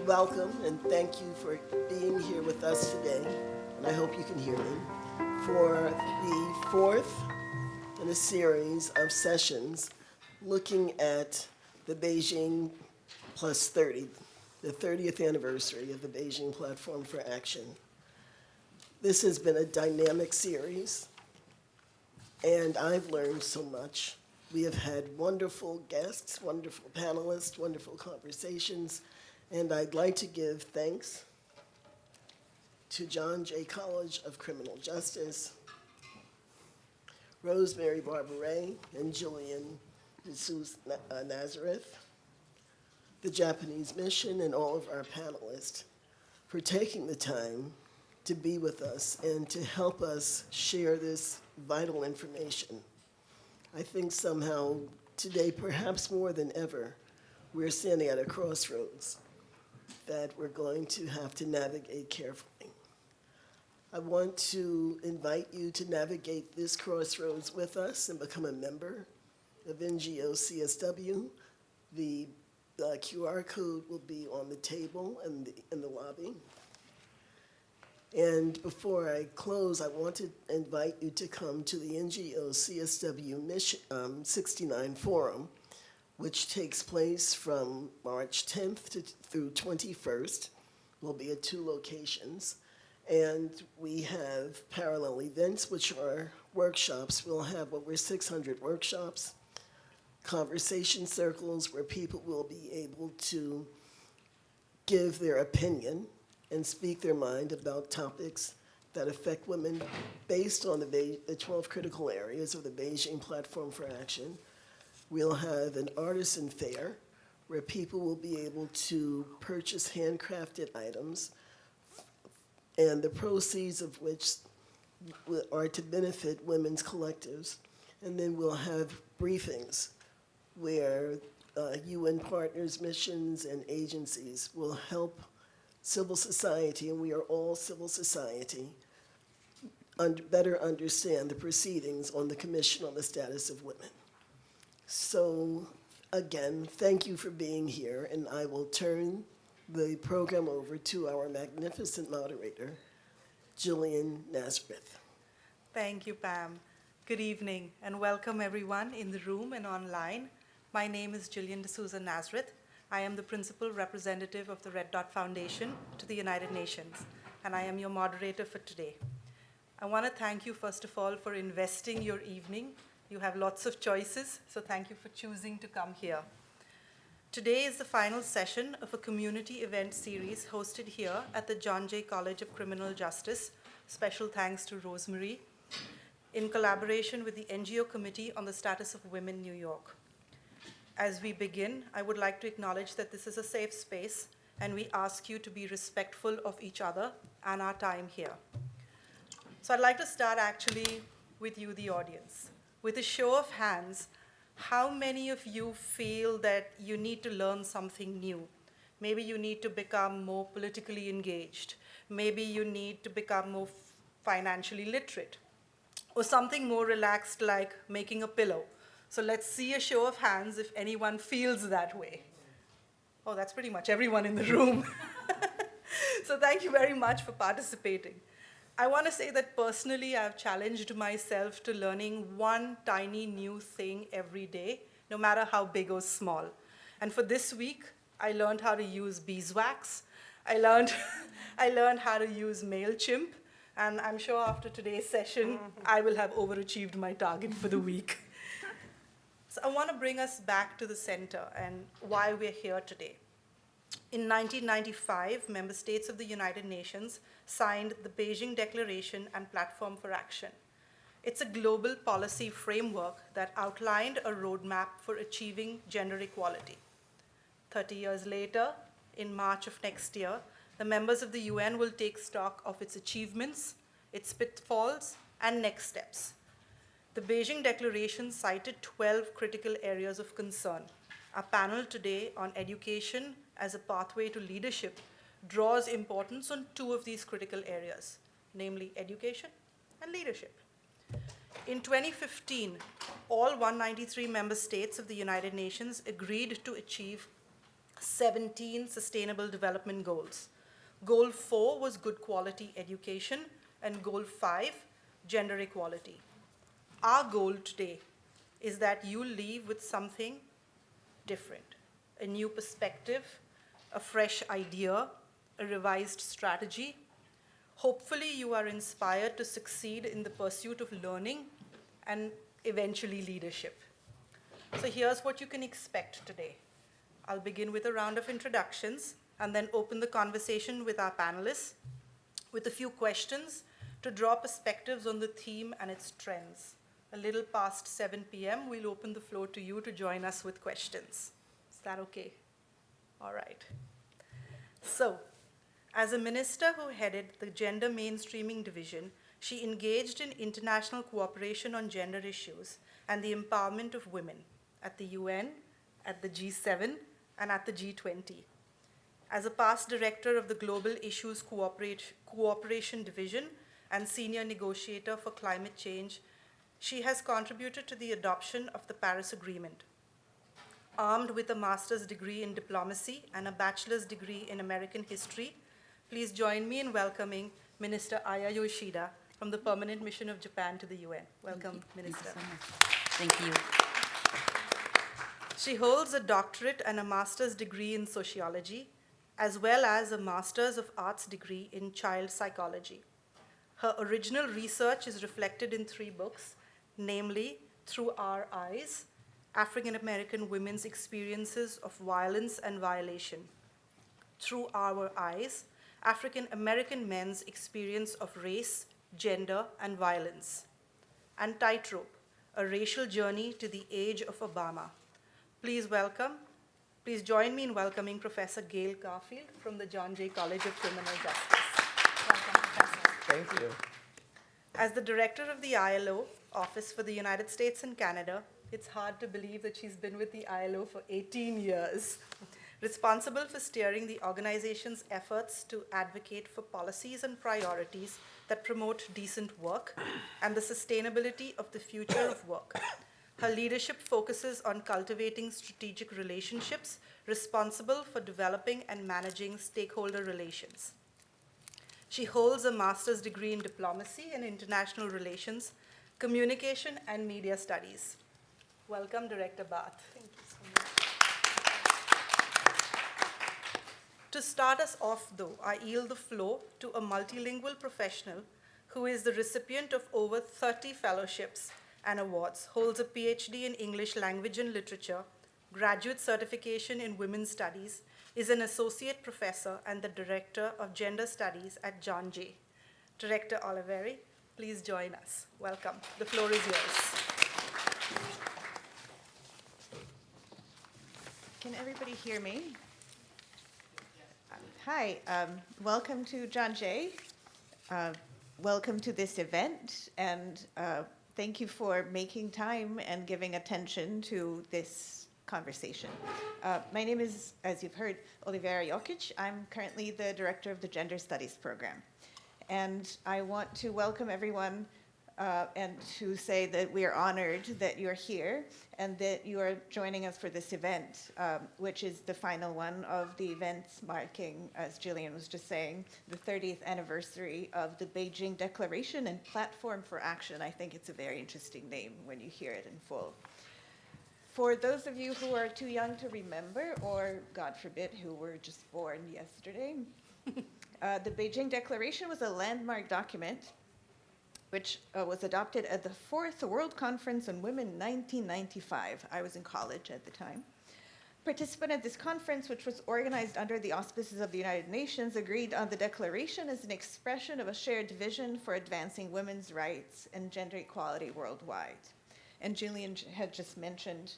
welcome and thank you for being here with us today, and I hope you can hear me, for the fourth in a series of sessions looking at the Beijing Plus 30, the 30th anniversary of the Beijing Platform for Action. This has been a dynamic series, and I've learned so much. We have had wonderful guests, wonderful panelists, wonderful conversations, and I'd like to give thanks to John Jay College of Criminal Justice, Rosemary Barbaret and Julian DeSouza Nazareth, the Japanese Mission, and all of our panelists for taking the time to be with us and to help us share this vital information. I think somehow today, perhaps more than ever, we're standing at a crossroads that we're going to have to navigate carefully. I want to invite you to navigate this crossroads with us and become a member of NGO CSW. The QR code will be on the table in the lobby. And before I close, I want to invite you to come to the NGO CSW Mission 69 Forum, which takes place from March 10th through 21st. We'll be at 2 locations. And we have parallel events, which are workshops. We'll have over 600 workshops, conversation circles where people will be able to give their opinion and speak their mind about topics that affect women based on the 12 critical areas of the Beijing Platform for Action. We'll have an artisan fair where people will be able to purchase handcrafted items, and the proceeds of which are to benefit women's collectives. And then we'll have briefings where UN partners, missions, and agencies will help civil society, and we are all civil society, better understand the proceedings on the Commission on the Status of Women. So again, thank you for being here, and I will turn the program over to our magnificent moderator, Julian Nazareth. Thank you, Pam. Good evening, and welcome everyone in the room and online. My name is Julian D'Souza Nazareth. I am the principal representative of the Red Dot Foundation to the United Nations, and I am your moderator for today. I want to thank you, first of all, for investing your evening. You have lots of choices, so thank you for choosing to come here. Today is the final session of a community event series hosted here at the John Jay College of Criminal Justice. Special thanks to Rosemary, in collaboration with the NGO Committee on the Status of Women, New York. As we begin, I would like to acknowledge that this is a safe space, and we ask you to be respectful of each other and our time here. So I'd like to start actually with you, the audience. With a show of hands, how many of you feel that you need to learn something new? Maybe you need to become more politically engaged. Maybe you need to become more financially literate, or something more relaxed like making a pillow. So let's see a show of hands if anyone feels that way. Oh, that's pretty much everyone in the room. So thank you very much for participating. I want to say that personally, I've challenged myself to learning one tiny new thing every day, no matter how big or small. And for this week, I learned how to use beeswax. I learned how to use MailChimp. And I'm sure after today's session, I will have overachieved my target for the week. So I want to bring us back to the center and why we're here today. In 1995, member states of the United Nations signed the Beijing Declaration and Platform for Action. It's a global policy framework that outlined a roadmap for achieving gender equality. 30 years later, in March of next year, the members of the UN will take stock of its achievements, its pitfalls, and next steps. The Beijing Declaration cited 12 critical areas of concern. Our panel today on education as a pathway to leadership draws importance on 2 of these critical areas, namely education and leadership. In 2015, all 193 member states of the United Nations agreed to achieve 17 Sustainable Development Goals. Goal 4 was good quality education, and Goal 5, gender equality. Our goal today is that you leave with something different, a new perspective, a fresh idea, a revised strategy. Hopefully, you are inspired to succeed in the pursuit of learning and eventually leadership. So here's what you can expect today. I'll begin with a round of introductions and then open the conversation with our panelists with a few questions to draw perspectives on the theme and its trends. A little past 7 p.m., we'll open the floor to you to join us with questions. Is that okay? All right. So, as a minister who headed the Gender Mainstreaming Division, she engaged in international cooperation on gender issues and the empowerment of women at the UN, at the G7, and at the G20. As a past director of the Global Issues Cooperation Division and senior negotiator for climate change, she has contributed to the adoption of the Paris Agreement. Armed with a master's degree in diplomacy and a bachelor's degree in American history, please join me in welcoming Minister Aya Yoshida from the Permanent Mission of Japan to the UN. Welcome, Minister. Thank you. She holds a doctorate and a master's degree in sociology, as well as a master's of arts degree in child psychology. Her original research is reflected in 3 books, namely Through Our Eyes, African American Women's Experiences of Violence and Violation, Through Our Eyes, African American Men's Experience of Race, Gender, and Violence, and Tightrope, A Racial Journey to the Age of Obama. Please join me in welcoming Professor Gail Garfield from the John Jay College of Criminal Justice. Welcome, Professor. Thank you. As the director of the ILO Office for the United States and Canada, it's hard to believe that she's been with the ILO for 18 years. Responsible for steering the organization's efforts to advocate for policies and priorities that promote decent work and the sustainability of the future of work. Her leadership focuses on cultivating strategic relationships responsible for developing and managing stakeholder relations. She holds a master's degree in diplomacy and international relations, communication, and media studies. Welcome, Director Bath. Thank you so much. To start us off, though, I yield the floor to a multilingual professional who is the recipient of over 30 fellowships and awards, holds a PhD in English language and literature, graduate certification in women's studies, is an associate professor and the director of gender studies at John Jay. Director Oliveri, please join us. Welcome. The floor is yours. Can everybody hear me? Hi, welcome to John Jay. Welcome to this event, and thank you for making time and giving attention to this conversation. My name is, as you've heard, Olivera Jokic. I'm currently the director of the Gender Studies program. And I want to welcome everyone and to say that we are honored that you're here and that you are joining us for this event, which is the final one of the events marking, as Jillian was just saying, the 30th anniversary of the Beijing Declaration and Platform for Action. I think it's a very interesting name when you hear it in full. For those of you who are too young to remember, or God forbid, who were just born yesterday, the Beijing Declaration was a landmark document which was adopted at the 4th World Conference on Women in 1995. I was in college at the time. Participants at this conference, which was organized under the auspices of the United Nations, agreed on the declaration as an expression of a shared vision for advancing women's rights and gender equality worldwide. And Jillian had just mentioned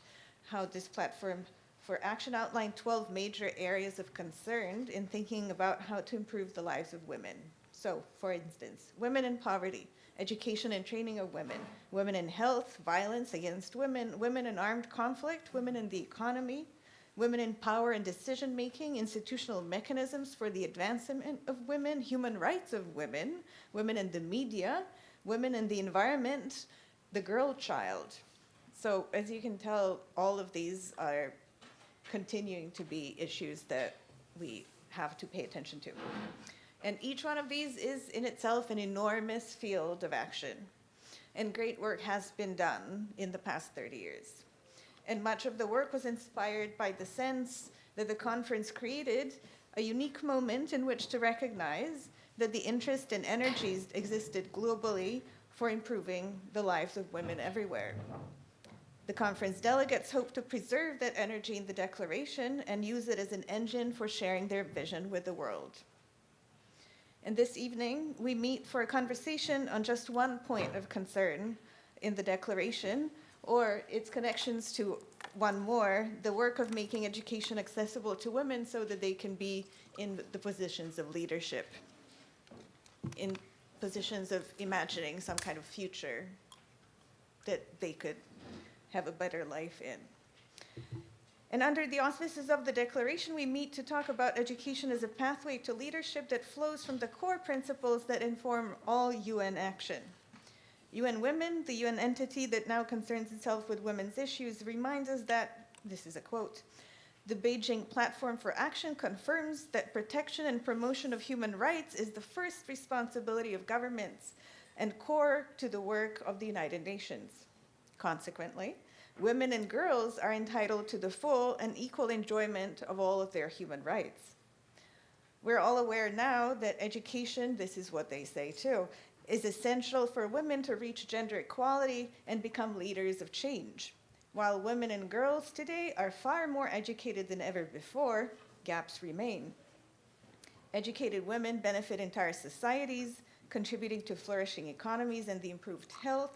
how this platform for action outlined 12 major areas of concern in thinking about how to improve the lives of women. So, for instance, women in poverty, education and training of women, women in health, violence against women, women in armed conflict, women in the economy, women in power and decision-making, institutional mechanisms for the advancement of women, human rights of women, women in the media, women in the environment, the girl child. So as you can tell, all of these are continuing to be issues that we have to pay attention to. And each one of these is in itself an enormous field of action. And great work has been done in the past 30 years. And much of the work was inspired by the sense that the conference created a unique moment in which to recognize that the interest and energies existed globally for improving the lives of women everywhere. The conference delegates hope to preserve that energy in the declaration and use it as an engine for sharing their vision with the world. And this evening, we meet for a conversation on just one point of concern in the declaration, or its connections to one more, the work of making education accessible to women so that they can be in the positions of leadership, in positions of imagining some kind of future that they could have a better life in. And under the auspices of the declaration, we meet to talk about education as a pathway to leadership that flows from the core principles that inform all UN action. UN Women, the UN entity that now concerns itself with women's issues, reminds us that, this is a quote, "The Beijing Platform for Action confirms that protection and promotion of human rights is the first responsibility of governments and core to the work of the United Nations. Consequently, women and girls are entitled to the full and equal enjoyment of all of their human rights." We're all aware now that education, this is what they say too, is essential for women to reach gender equality and become leaders of change. While women and girls today are far more educated than ever before, gaps remain. Educated women benefit entire societies, contributing to flourishing economies and the improved health,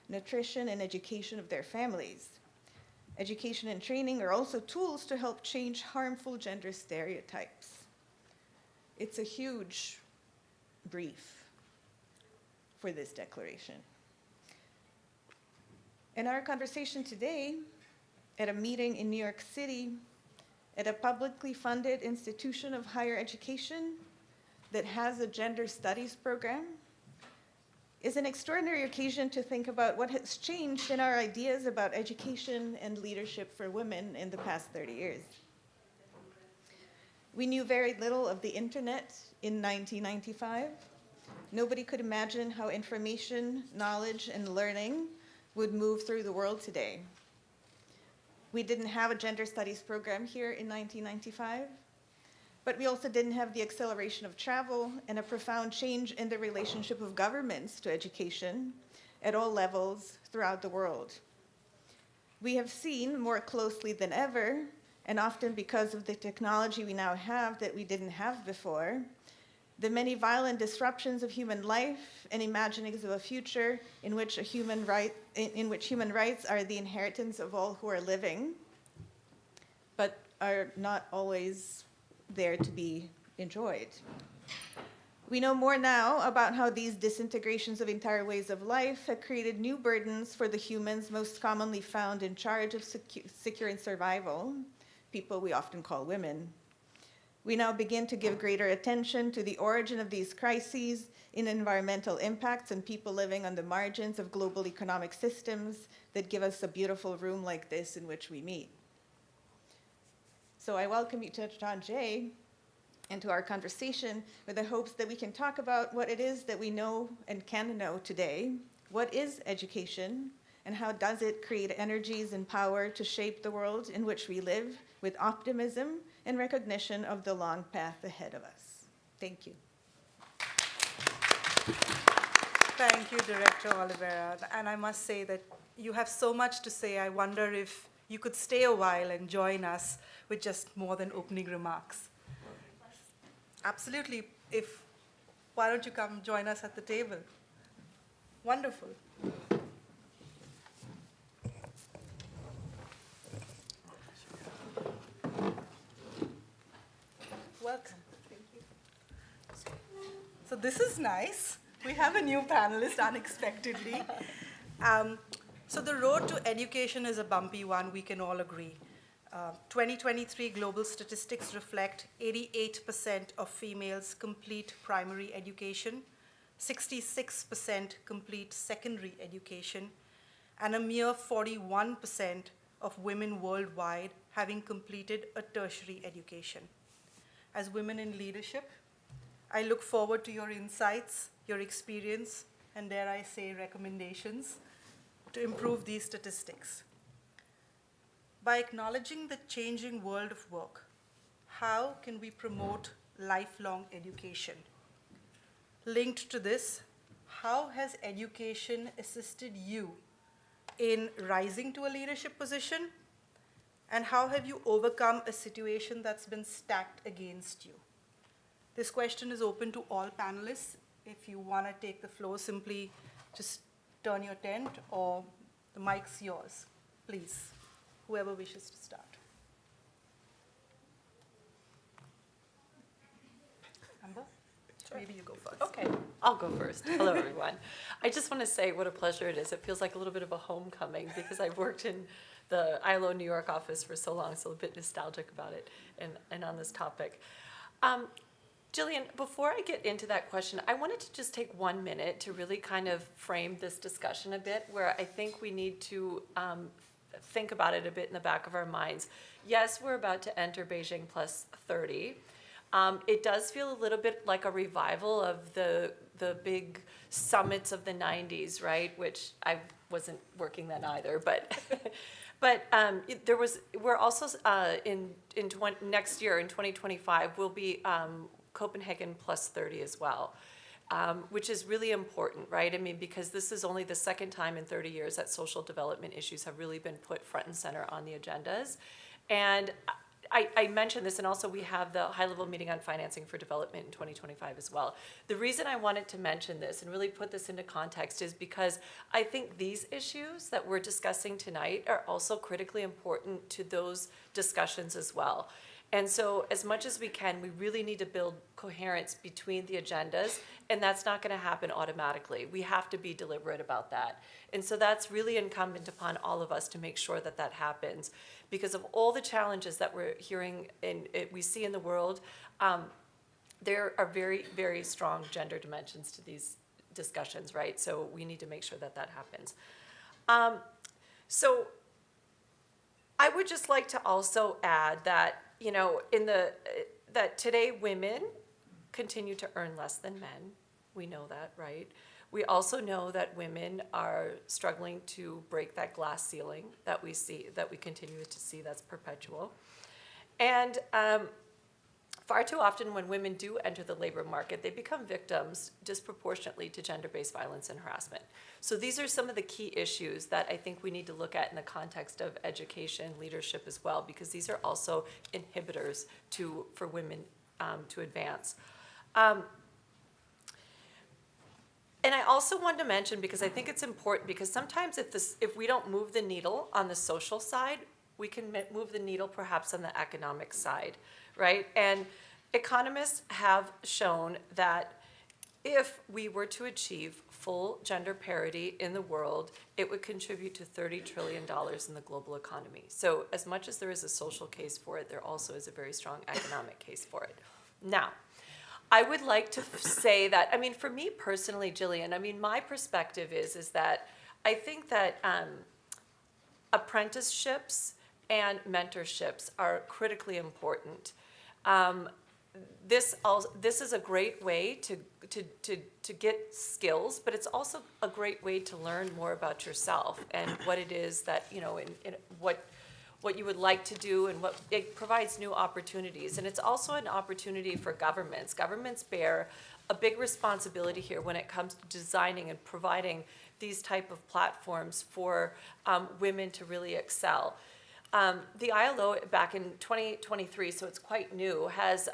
nutrition, and education of their families. Education and training are also tools to help change harmful gender stereotypes. It's a huge brief for this declaration. In our conversation today, at a meeting in New York City, at a publicly funded institution of higher education that has a gender studies program, is an extraordinary occasion to think about what has changed in our ideas about education and leadership for women in the past 30 years. We knew very little of the internet in 1995. Nobody could imagine how information, knowledge, and learning would move through the world today. We didn't have a gender studies program here in 1995, but we also didn't have the acceleration of travel and a profound change in the relationship of governments to education at all levels throughout the world. We have seen more closely than ever, and often because of the technology we now have that we didn't have before, the many violent disruptions of human life and imaginings of a future in which human rights are the inheritance of all who are living, but are not always there to be enjoyed. We know more now about how these disintegrations of entire ways of life have created new burdens for the humans most commonly found in charge of securing survival, people we often call women. We now begin to give greater attention to the origin of these crises in environmental impacts and people living on the margins of global economic systems that give us a beautiful room like this in which we meet. So I welcome you to John Jay and to our conversation with the hopes that we can talk about what it is that we know and can know today. What is education, and how does it create energies and power to shape the world in which we live with optimism and recognition of the long path ahead of us? Thank you. Thank you, Director Oliveira. And I must say that you have so much to say. I wonder if you could stay a while and join us with just more than opening remarks. Absolutely. Why don't you come join us at the table? Wonderful. Welcome. Thank you. So this is nice. We have a new panelist unexpectedly. So the road to education is a bumpy one, we can all agree. 2023 global statistics reflect 88% of females complete primary education, 66% complete secondary education, and a mere 41% of women worldwide having completed a tertiary education. As women in leadership, I look forward to your insights, your experience, and dare I say recommendations to improve these statistics. By acknowledging the changing world of work, how can we promote lifelong education? Linked to this, how has education assisted you in rising to a leadership position? And how have you overcome a situation that's been stacked against you? This question is open to all panelists. If you want to take the floor, simply just turn your tent, or the mic's yours. Please, whoever wishes to start. Amber? Maybe you go first. Okay, I'll go first. Hello, everyone. I just want to say what a pleasure it is. It feels like a little bit of a homecoming because I've worked in the ILO New York office for so long, so a bit nostalgic about it and on this topic. Jillian, before I get into that question, I wanted to just take 1 minute to really kind of frame this discussion a bit, where I think we need to think about it a bit in the back of our minds. Yes, we're about to enter Beijing plus 30. It does feel a little bit like a revival of the big summits of the 90s, right? Which I wasn't working then either, but we're also next year in 2025 will be Copenhagen plus 30 as well, which is really important, right? I mean, because this is only the second time in 30 years that social development issues have really been put front and center on the agendas. And I mentioned this, and also we have the high-level meeting on financing for development in 2025 as well. The reason I wanted to mention this and really put this into context is because I think these issues that we're discussing tonight are also critically important to those discussions as well. And so as much as we can, we really need to build coherence between the agendas, and that's not going to happen automatically. We have to be deliberate about that. And so that's really incumbent upon all of us to make sure that that happens. Because of all the challenges that we're hearing and we see in the world, there are very, very strong gender dimensions to these discussions, right? So we need to make sure that that happens. So I would just like to also add that, you know, that today women continue to earn less than men. We know that, right? We also know that women are struggling to break that glass ceiling that we see, that we continue to see, that's perpetual. And far too often when women do enter the labor market, they become victims disproportionately to gender-based violence and harassment. So these are some of the key issues that I think we need to look at in the context of education, leadership as well, because these are also inhibitors for women to advance. And I also wanted to mention, because I think it's important, because sometimes if we don't move the needle on the social side, we can move the needle perhaps on the economic side, right? And economists have shown that if we were to achieve full gender parity in the world, it would contribute to $30 trillion in the global economy. So as much as there is a social case for it, there also is a very strong economic case for it. Now, I would like to say that, I mean, for me personally, Jillian, I mean, my perspective is that I think that apprenticeships and mentorships are critically important. This is a great way to get skills, but it's also a great way to learn more about yourself and what it is that, you know, what you would like to do, and what it provides new opportunities. And it's also an opportunity for governments. Governments bear a big responsibility here when it comes to designing and providing these type of platforms for women to really excel. The ILO back in 2023, so it's quite new, has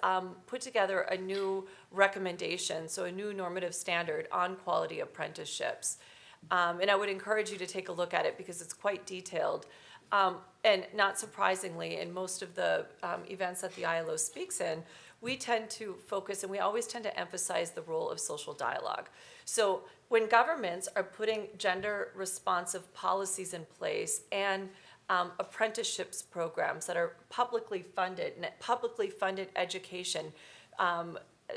put together a new recommendation, so a new normative standard on quality apprenticeships. And I would encourage you to take a look at it because it's quite detailed. And not surprisingly, in most of the events that the ILO speaks in, we tend to focus, and we always tend to emphasize the role of social dialogue. So when governments are putting gender-responsive policies in place and apprenticeships programs that are publicly funded and publicly funded education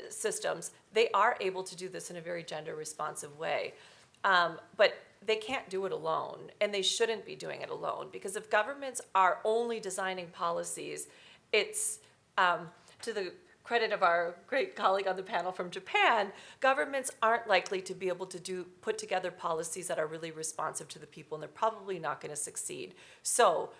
systems, they are able to do this in a very gender-responsive way. But they can't do it alone, and they shouldn't be doing it alone, because if governments are only designing policies, it's, to the credit of our great colleague on the panel from Japan, governments aren't likely to be able to put together policies that are really responsive to the people, and they're probably not going to succeed. So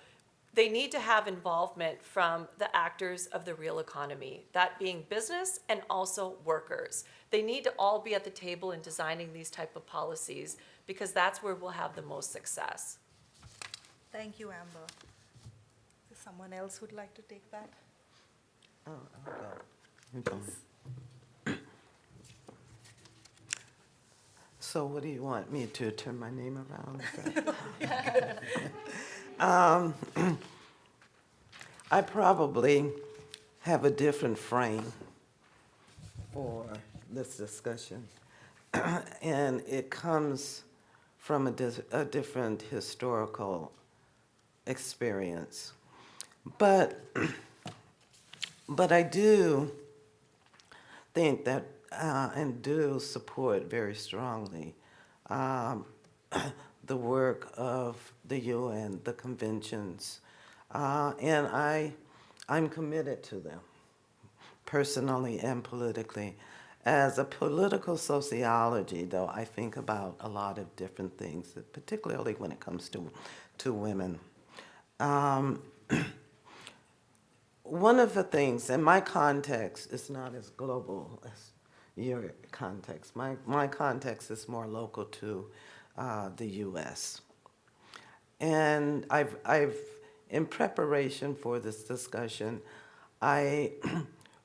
they need to have involvement from the actors of the real economy, that being business and also workers. They need to all be at the table in designing these type of policies, because that's where we'll have the most success. Thank you, Amber. Is there someone else who'd like to take that? Oh, I'll go. You're going. So what do you want me to turn my name around? I probably have a different frame for this discussion. And it comes from a different historical experience. But I do think that, and do support very strongly, the work of the UN, the conventions, and I'm committed to them, personally and politically. As a political sociology, though, I think about a lot of different things, particularly when it comes to women. One of the things, and my context is not as global as your context. My context is more local to the U.S. And in preparation for this discussion, I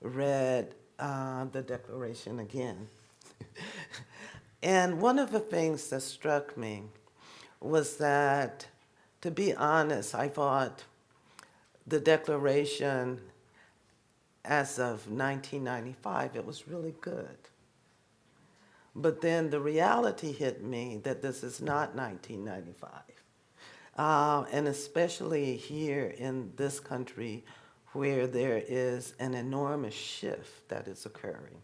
read the Declaration again. And one of the things that struck me was that, to be honest, I thought the Declaration, as of 1995, it was really good. But then the reality hit me that this is not 1995. And especially here in this country, where there is an enormous shift that is occurring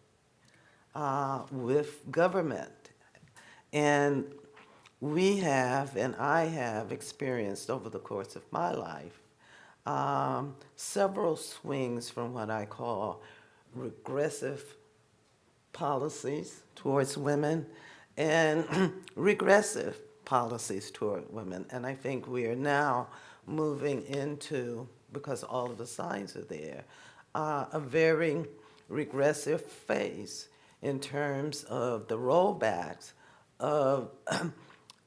with government. And we have, and I have experienced over the course of my life, several swings from what I call regressive policies towards women and regressive policies toward women. And I think we are now moving into, because all of the signs are there, a very regressive phase in terms of the rollbacks of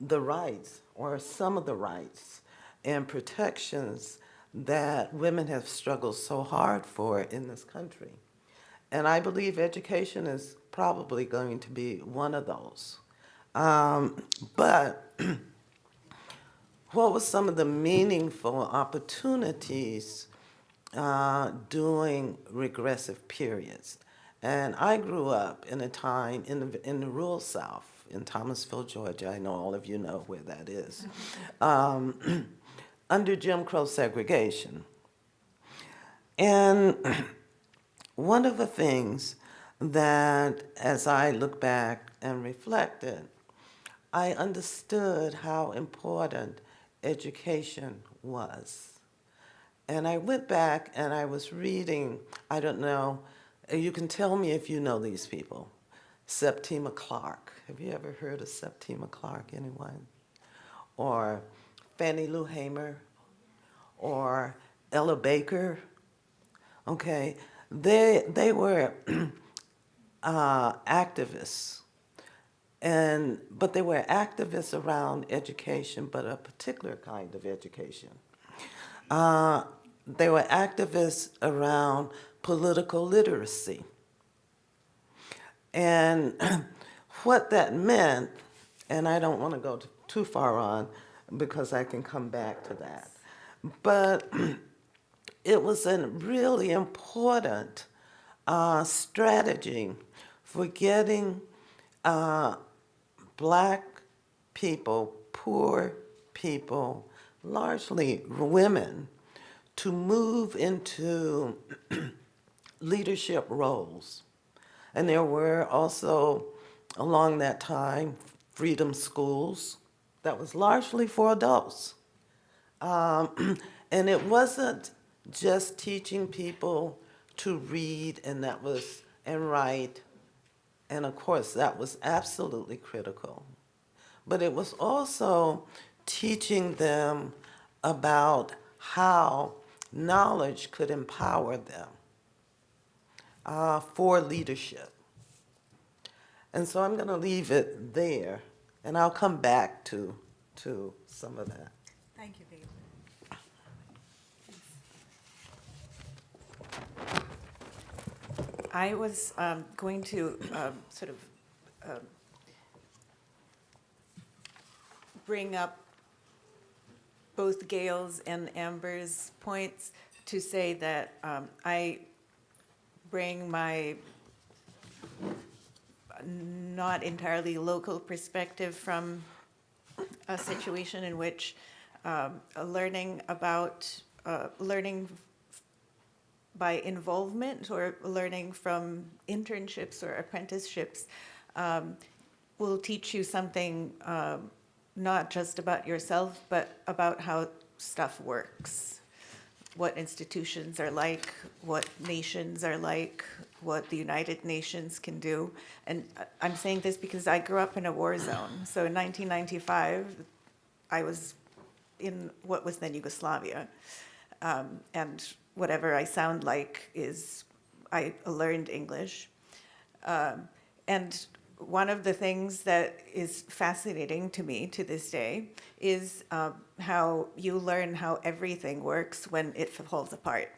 the rights, or some of the rights and protections that women have struggled so hard for in this country. And I believe education is probably going to be one of those. But what was some of the meaningful opportunities during regressive periods? And I grew up in a time in the rural South, in Thomasville, Georgia. I know all of you know where that is. Under Jim Crow segregation. And one of the things that, as I look back and reflected, I understood how important education was. And I went back and I was reading, I don't know, you can tell me if you know these people. Septima Clark. Have you ever heard of Septima Clark, anyone? Or Fannie Lou Hamer, or Ella Baker. Okay, they were activists, but they were activists around education, but a particular kind of education. They were activists around political literacy. And what that meant, and I don't want to go too far on because I can come back to that, but it was a really important strategy for getting Black people, poor people, largely women, to move into leadership roles. And there were also, along that time, freedom schools, that was largely for adults. And it wasn't just teaching people to read and write, and of course that was absolutely critical. But it was also teaching them about how knowledge could empower them for leadership. And so I'm going to leave it there, and I'll come back to some of that. Thank you, Gabe. I was going to sort of bring up both Gail's and Amber's points to say that I bring my not entirely local perspective from a situation in which learning by involvement or learning from internships or apprenticeships will teach you something not just about yourself, but about how stuff works, what institutions are like, what nations are like, what the United Nations can do. And I'm saying this because I grew up in a war zone. So in 1995, I was in what was then Yugoslavia. And whatever I sound like is, I learned English. And one of the things that is fascinating to me to this day is how you learn how everything works when it falls apart.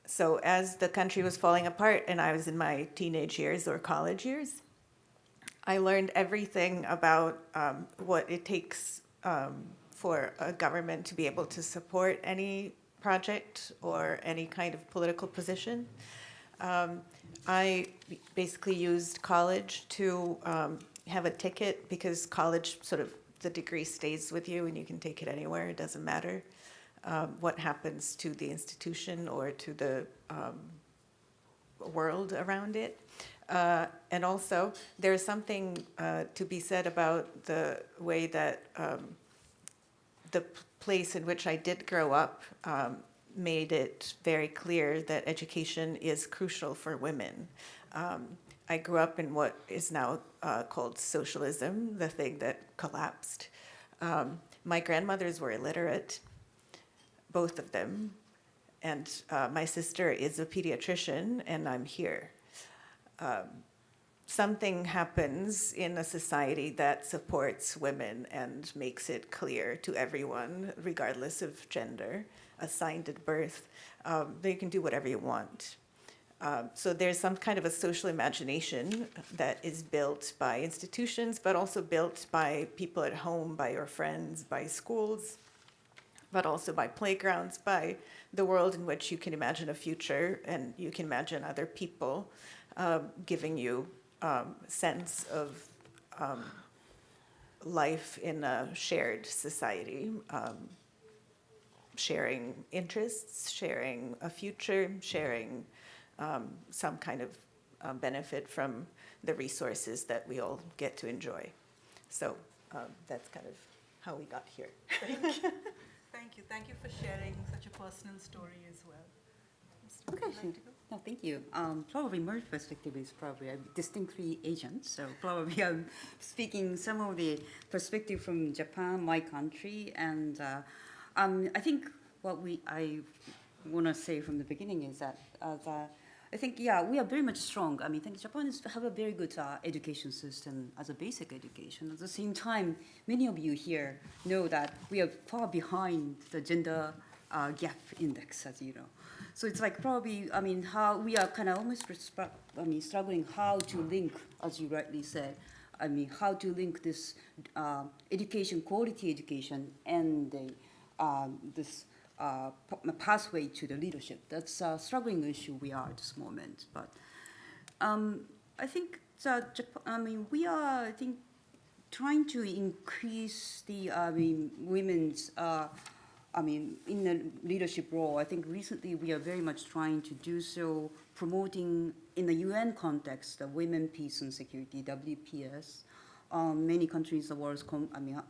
So as the country was falling apart and I was in my teenage years or college years, I learned everything about what it takes for a government to be able to support any project or any kind of political position. I basically used college to have a ticket because college sort of, the degree stays with you and you can take it anywhere, it doesn't matter what happens to the institution or to the world around it. And also, there's something to be said about the way that the place in which I did grow up made it very clear that education is crucial for women. I grew up in what is now called socialism, the thing that collapsed. My grandmothers were illiterate, both of them, and my sister is a pediatrician, and I'm here. Something happens in a society that supports women and makes it clear to everyone, regardless of gender, assigned at birth, that you can do whatever you want. So there's some kind of a social imagination that is built by institutions, but also built by people at home, by your friends, by schools, but also by playgrounds, by the world in which you can imagine a future and you can imagine other people giving you sense of life in a shared society, sharing interests, sharing a future, sharing some kind of benefit from the resources that we all get to enjoy. So that's kind of how we got here. Thank you. Thank you for sharing such a personal story as well. Okay, Would you like to go? no, thank you. Probably my perspective is probably I'm distinctly Asian, so probably I'm speaking some of the perspective from Japan, my country, and I think what I want to say from the beginning is that I think, yeah, we are very much strong. I mean, I think Japan have a very good education system as a basic education. At the same time, many of you here know that we are far behind the gender gap index, as you know. So it's like probably, I mean, how we are kind of almost struggling how to link, as you rightly said, I mean, how to link this education, quality education, and this pathway to the leadership. That's a struggling issue we are at this moment. But I think that we are, I think, trying to increase the women's in the leadership role. I think recently we are very much trying to do so, promoting in the UN context the Women, Peace and Security, WPS, many countries in the world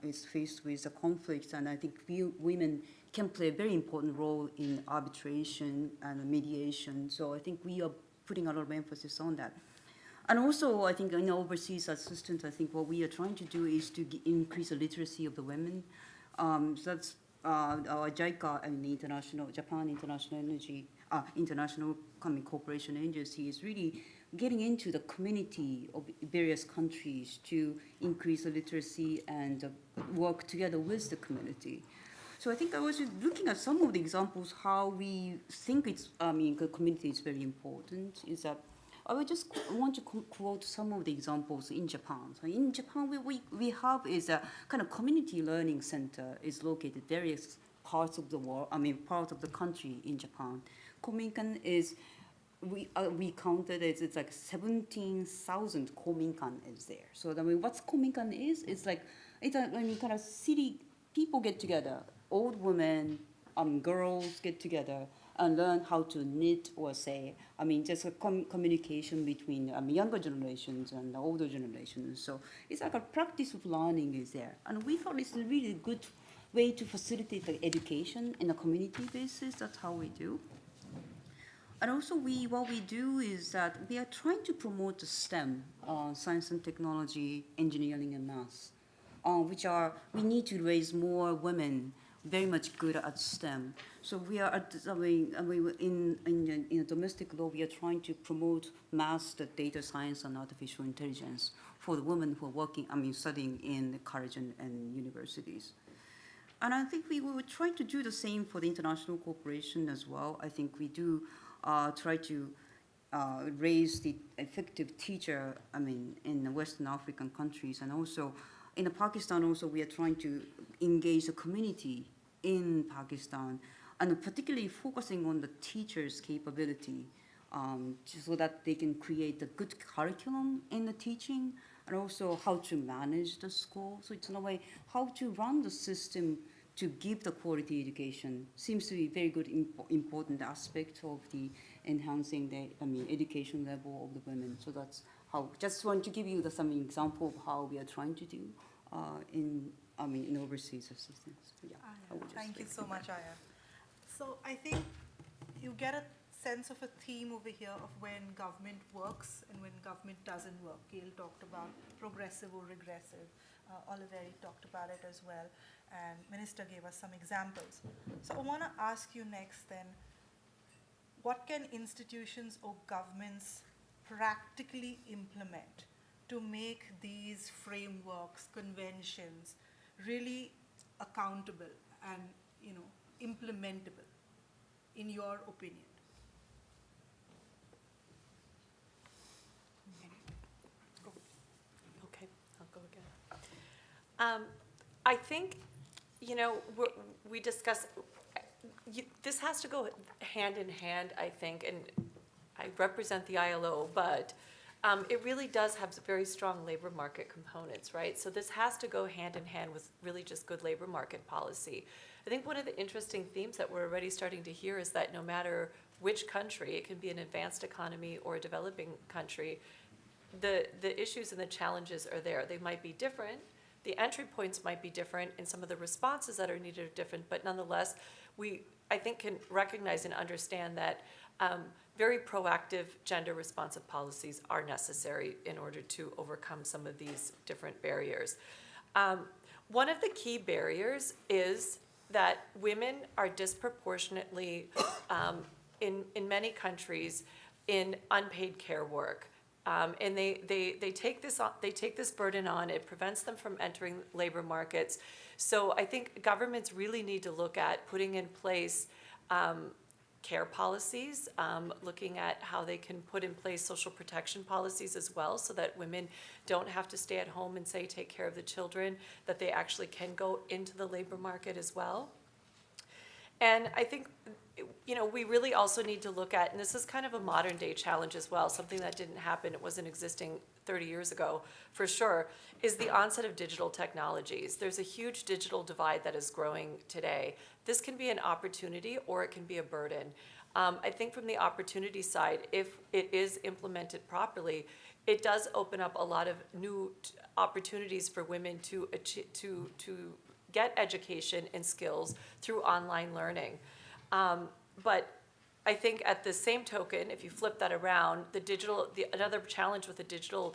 is faced with the conflicts, and I think women can play a very important role in arbitration and mediation. So I think we are putting a lot of emphasis on that. And also, I think in overseas assistance, I think what we are trying to do is to increase the literacy of the women. So that's our JICA, the Japan International Energy, International Cooperation Agency is really getting into the community of various countries to increase the literacy and work together with the community. So I think I was looking at some of the examples how we think the community is very important. Is that I would just want to quote some of the examples in Japan. So in Japan, we have is a kind of community learning center is located various parts of the world. Part of the country in Japan. Kominkan is we counted it. It's like 17,000 kominkan is there. So what's kominkan is? It's like it's a kind of city. People get together. Old women, girls get together and learn how to knit or say, just a communication between younger generations and the older generations. So it's like a practice of learning is there. And we thought it's a really good way to facilitate the education in a community basis. That's how we do. And also what we do is that we are trying to promote the STEM, science and technology, engineering and math, we need to raise more women very much good at STEM. So we are in domestic law, we are trying to promote math, data science, and artificial intelligence for the women who are studying in the college and universities. And I think we will try to do the same for the international cooperation as well. I think we do try to raise the effective teacher, in the Western African countries, and also in Pakistan also we are trying to engage the community in Pakistan, and particularly focusing on the teachers' capability, so that they can create a good curriculum in the teaching, and also how to manage the school. So it's in a way how to run the system to give the quality education seems to be a very good important aspect of the enhancing the education level of the women. So that's how. Just want to give you some example of how we are trying to do in overseas assistance. Yeah. Thank you so much, Aya. So I think you get a sense of a theme over here of when government works and when government doesn't work. Gail talked about progressive or regressive. Oliveri talked about it as well, and Minister gave us some examples. So I want to ask you next then, what can institutions or governments practically implement to make these frameworks, conventions, really accountable and implementable, in your opinion? Okay, I'll go again. I think, we discuss, this has to go hand in hand, I think, and I represent the ILO, but it really does have very strong labor market components, right? So this has to go hand in hand with really just good labor market policy. I think one of the interesting themes that we're already starting to hear is that no matter which country, it can be an advanced economy or a developing country, the issues and the challenges are there. They might be different. The entry points might be different, and some of the responses that are needed are different, but nonetheless, we, I think, can recognize and understand that very proactive gender responsive policies are necessary in order to overcome some of these different barriers. One of the key barriers is that women are disproportionately, in many countries, in unpaid care work. And they take this burden on. It prevents them from entering labor markets. So I think governments really need to look at putting in place care policies, looking at how they can put in place social protection policies as well, so that women don't have to stay at home and say take care of the children, that they actually can go into the labor market as well. And I think, we really also need to look at, and this is kind of a modern day challenge as well, something that didn't happen, it wasn't existing 30 years ago, for sure, is the onset of digital technologies. There's a huge digital divide that is growing today. This can be an opportunity or it can be a burden. I think from the opportunity side, if it is implemented properly, it does open up a lot of new opportunities for women to get education and skills through online learning. But I think at the same token, if you flip that around, another challenge with the digital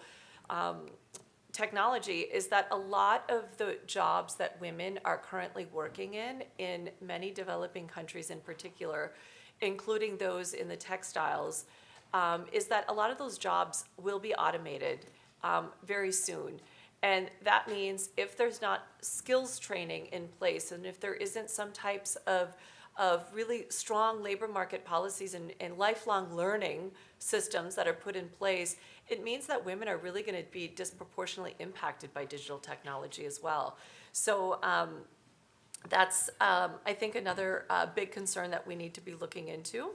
technology is that a lot of the jobs that women are currently working in many developing countries in particular, including those in the textiles, is that a lot of those jobs will be automated very soon. And that means if there's not skills training in place, and if there isn't some types of really strong labor market policies and lifelong learning systems that are put in place, it means that women are really going to be disproportionately impacted by digital technology as well. So that's, I think, another big concern that we need to be looking into.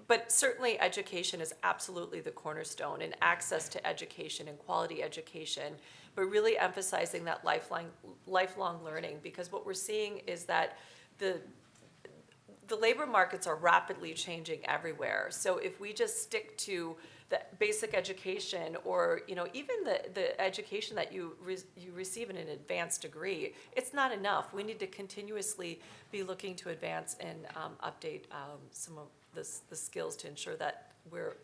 But certainly education is absolutely the cornerstone, and access to education and quality education, but really emphasizing that lifelong learning, because what we're seeing is that the labor markets are rapidly changing everywhere. So if we just stick to the basic education, or even the education that you receive in an advanced degree, it's not enough. We need to continuously be looking to advance and update some of the skills to ensure that we're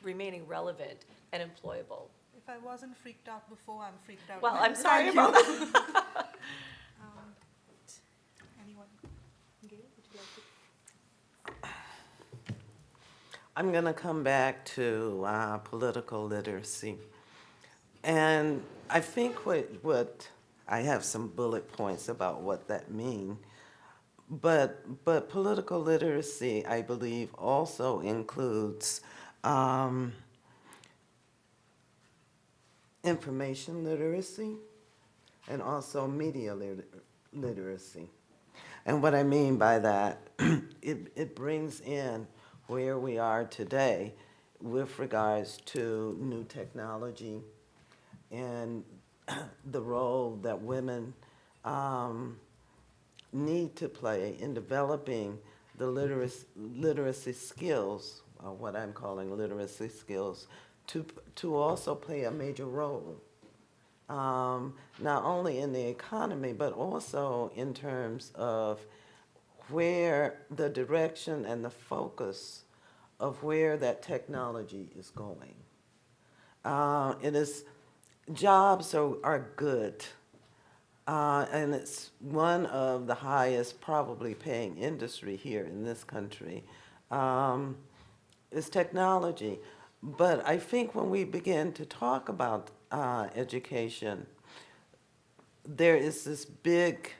remaining relevant and employable. If I wasn't freaked out before, I'm freaked out Well, now. I'm sorry about that. Anyone? Gail, would you like to? I'm going to come back to political literacy. And I think what I have some bullet points about what that means. But political literacy, I believe, also includes information literacy and also media literacy. And what I mean by that, it brings in where we are today with regards to new technology and the role that women need to play in developing the literacy skills, or what I'm calling literacy skills, to also play a major role, not only in the economy, but also in terms of where the direction and the focus of where that technology is going. Jobs are good. And it's one of the highest probably paying industry here in this country, is technology. But I think when we begin to talk about education, there is this big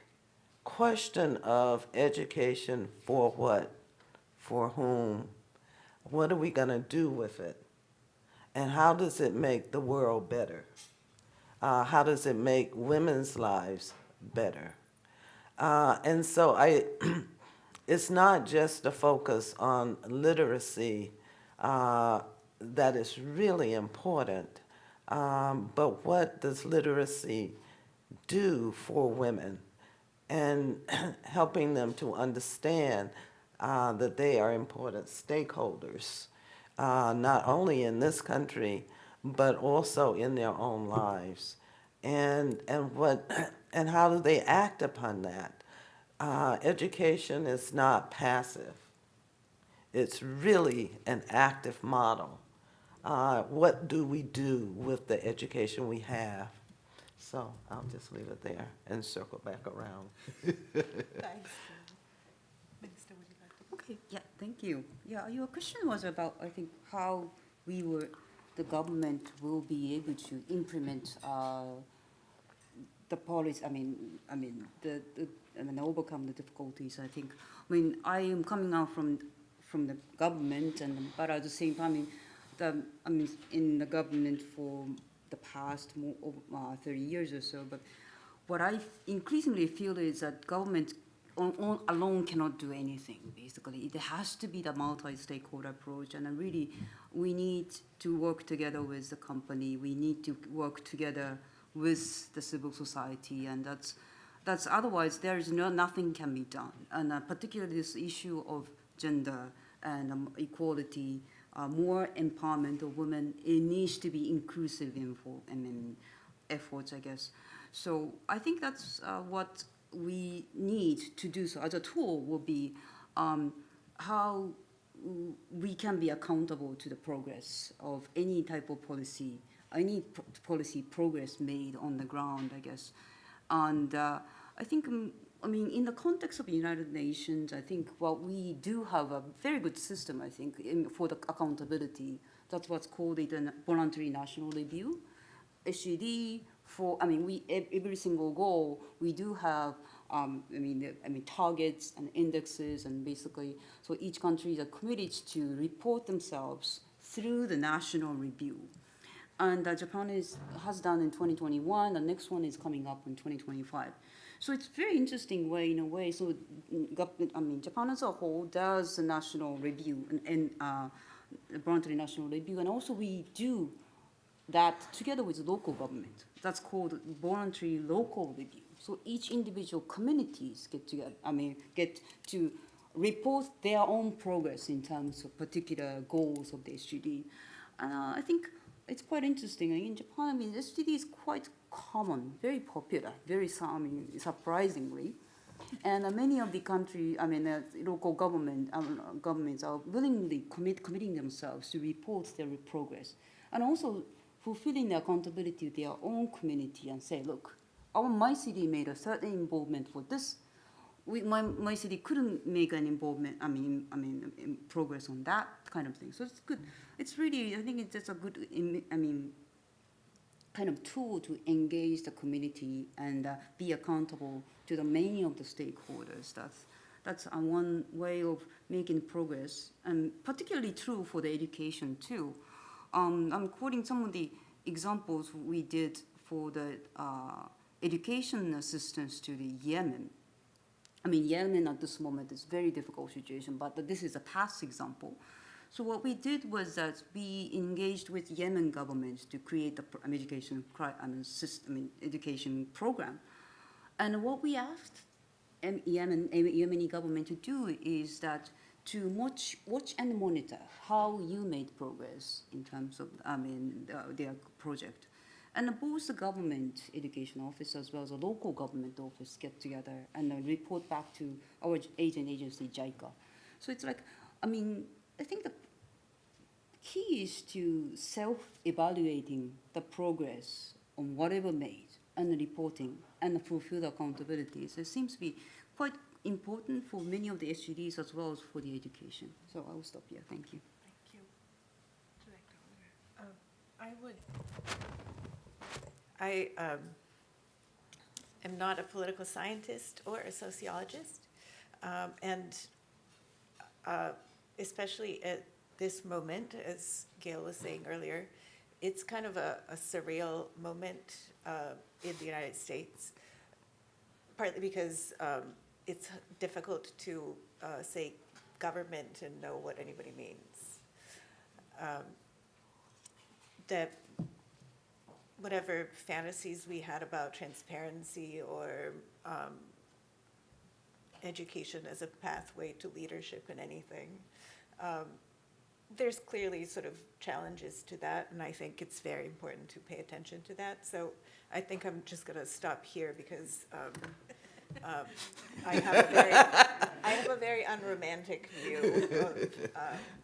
question of education for what, for whom, what are we going to do with it, and how does it make the world better? How does it make women's lives better? And so it's not just a focus on literacy that is really important, but what does literacy do for women, and helping them to understand that they are important stakeholders, not only in this country, but also in their own lives, and how do they act upon that? Education is not passive; it's really an active model. What do we do with the education we have? So I'll just leave it there and circle back around. Thanks. Minister, would you like to? Okay, yeah, thank you. Yeah, your question was about, I think, how the government will be able to implement the policy. Overcome the difficulties. I think. I am coming out from the government, but at the same time, in the government for the past 30 years or so. But what I increasingly feel is that government alone cannot do anything, basically. It has to be the multi-stakeholder approach, and really we need to work together with the company. We need to work together with the civil society, and that's otherwise there is nothing can be done. And particularly this issue of gender and equality, more empowerment of women. It needs to be inclusive efforts, I guess. So I think that's what we need to do. So as a tool will be how we can be accountable to the progress of any type of policy, any policy progress made on the ground, I guess. And I think, I mean, in the context of the United Nations, I think we do have a very good system, I think, for the accountability. That's what's called a voluntary national review. SGD, every single goal, we do have targets and indexes, and basically, so each country is committed to report themselves through the national review. And Japan has done in 2021, the next one is coming up in 2025. So it's very interesting way, in a way. So, Japan as a whole does a national review and voluntary national review, and also we do that together with local government. That's called voluntary local review. So each individual communities get together, get to report their own progress in terms of particular goals of the SGD. And I think it's quite interesting. In Japan, SGD is quite common, very popular, very surprisingly. And many of the country, local governments are willingly committing themselves to report their progress, and also fulfilling the accountability to their own community and say, look, my city made a certain involvement for this. My city couldn't make an involvement, progress on that kind of thing. So it's good. It's really, I think it's a good, kind of tool to engage the community and be accountable to the many of the stakeholders. That's one way of making progress, and particularly true for the education too. I'm quoting some of the examples we did for the education assistance to the Yemen. Yemen at this moment is a very difficult situation, but this is a past example. So what we did was that we engaged with Yemen government to create the education program. And what we asked Yemeni government to do is that to watch and monitor how you made progress in terms of their project. And both the government education office as well as the local government office get together and report back to our agent agency, JICA. So it's like, I think the key is to self-evaluating the progress on whatever made and reporting and fulfill the accountability. So it seems to be quite important for many of the SGDs as well as for the education. So I will stop here. Thank you. Thank you. Director I am not a political scientist or a sociologist, and especially at this moment, as Gail was saying earlier, it's kind of a surreal moment in the United States, partly because it's difficult to say government and know what anybody means. That whatever fantasies we had about transparency or education as a pathway to leadership in anything, there's clearly sort of challenges to that, and I think it's very important to pay attention to that. So I think I'm just going to stop here because I have a very unromantic view of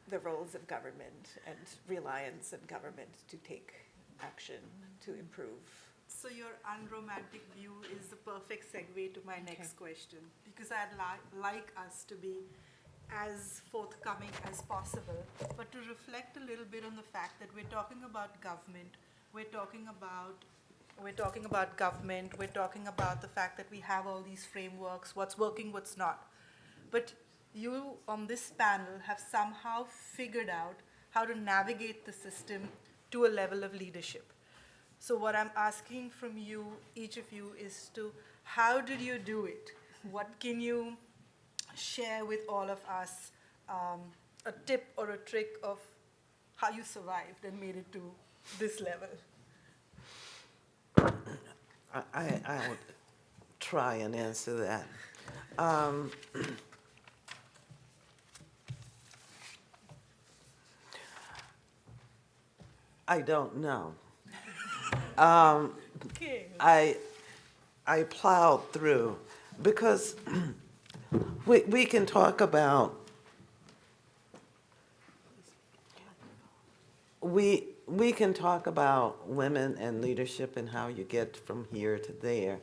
the roles of government and reliance on government to take action to improve. So your unromantic view is the perfect segue to my next question, because I'd like us to be as forthcoming as possible, but to reflect a little bit on the fact that we're talking about government, we're talking about the fact that we have all these frameworks, what's working, what's not. But you on this panel have somehow figured out how to navigate the system to a level of leadership. So what I'm asking from you, each of you, is how did you do it? What can you share with all of us, a tip or a trick of how you survived and made it to this level? I'll try and answer that. I don't know. Okay. I plowed through because we can talk about we can talk about women and leadership and how you get from here to there,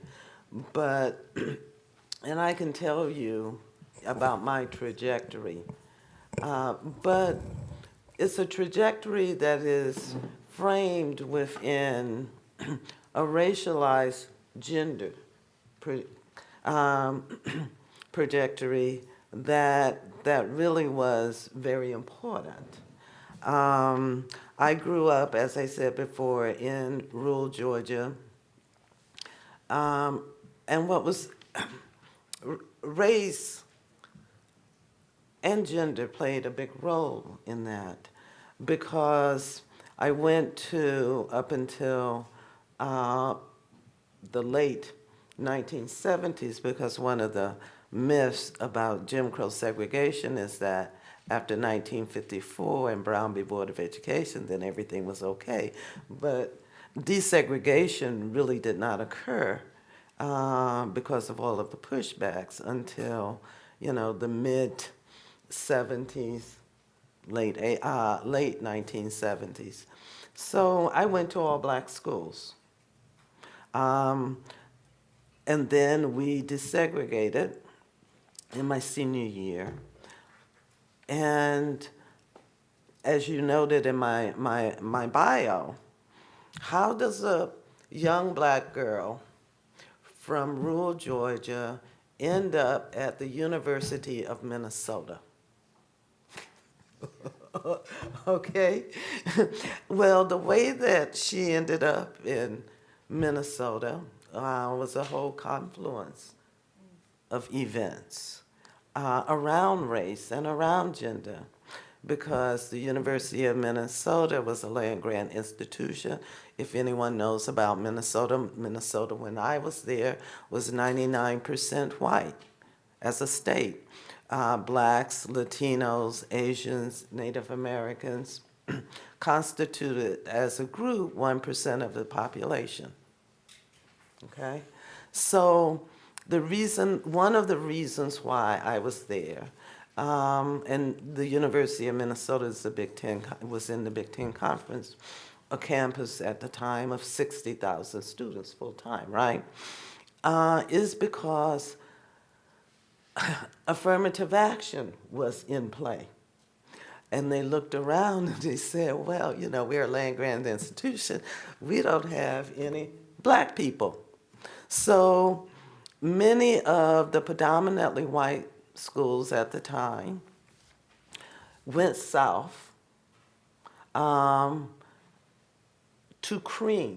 but and I can tell you about my trajectory, but it's a trajectory that is framed within a racialized gender um, trajectory that really was very important. I grew up, as I said before, in rural Georgia, and what was race and gender played a big role in that because I went to up until the late 1970s, because one of the myths about Jim Crow segregation is that after 1954 and Brown v. Board of Education, then everything was okay. But desegregation really did not occur because of all of the pushbacks until, the mid 70s, late 1970s. So I went to all black schools. And then we desegregated in my senior year. And as you noted in my bio, how does a young black girl from rural Georgia end up at the University of Minnesota? Okay. Well, the way that she ended up in Minnesota was a whole confluence of events around race and around gender, because the University of Minnesota was a land-grant institution. If anyone knows about Minnesota, Minnesota when I was there was 99% white as a state. Blacks, Latinos, Asians, Native Americans constituted as a group 1% of the population. Okay? So one of the reasons why I was there, and the University of Minnesota is was in the Big Ten Conference, a campus at the time of 60,000 students full time, right? Is because affirmative action was in play. And they looked around and they said, well, we're a land-grant institution. We don't have any black people. So many of the predominantly white schools at the time went south to cream.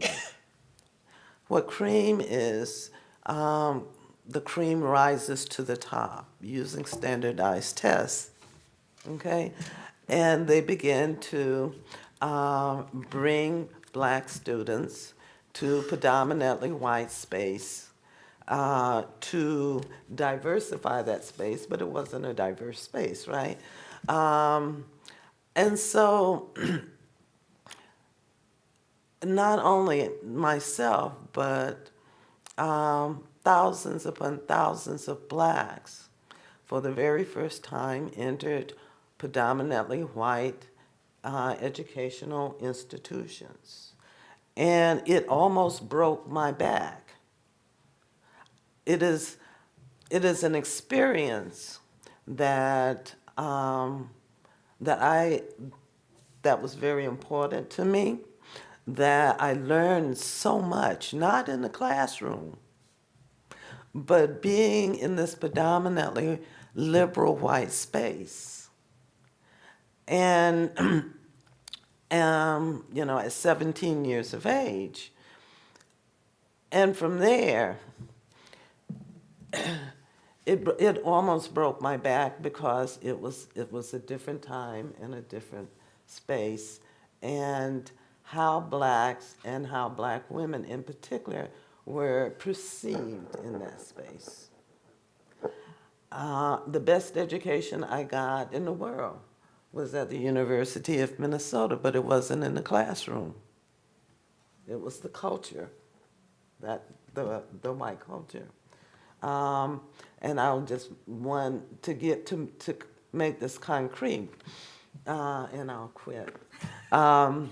What cream is, the cream rises to the top using standardized tests, okay? And they began to bring black students to predominantly white space to diversify that space, but it wasn't a diverse space, right? And so not only myself, but thousands upon thousands of blacks for the very first time entered predominantly white educational institutions. And it almost broke my back. It is an experience that that was very important to me, that I learned so much, not in the classroom, but being in this predominantly liberal white space. And, at 17 years of age. And from there, it almost broke my back because it was a different time and a different space, and how blacks and how black women in particular were perceived in that space. The best education I got in the world was at the University of Minnesota, but it wasn't in the classroom. It was the culture, that the white culture. And I'll just want to get to make this concrete, and I'll quit. I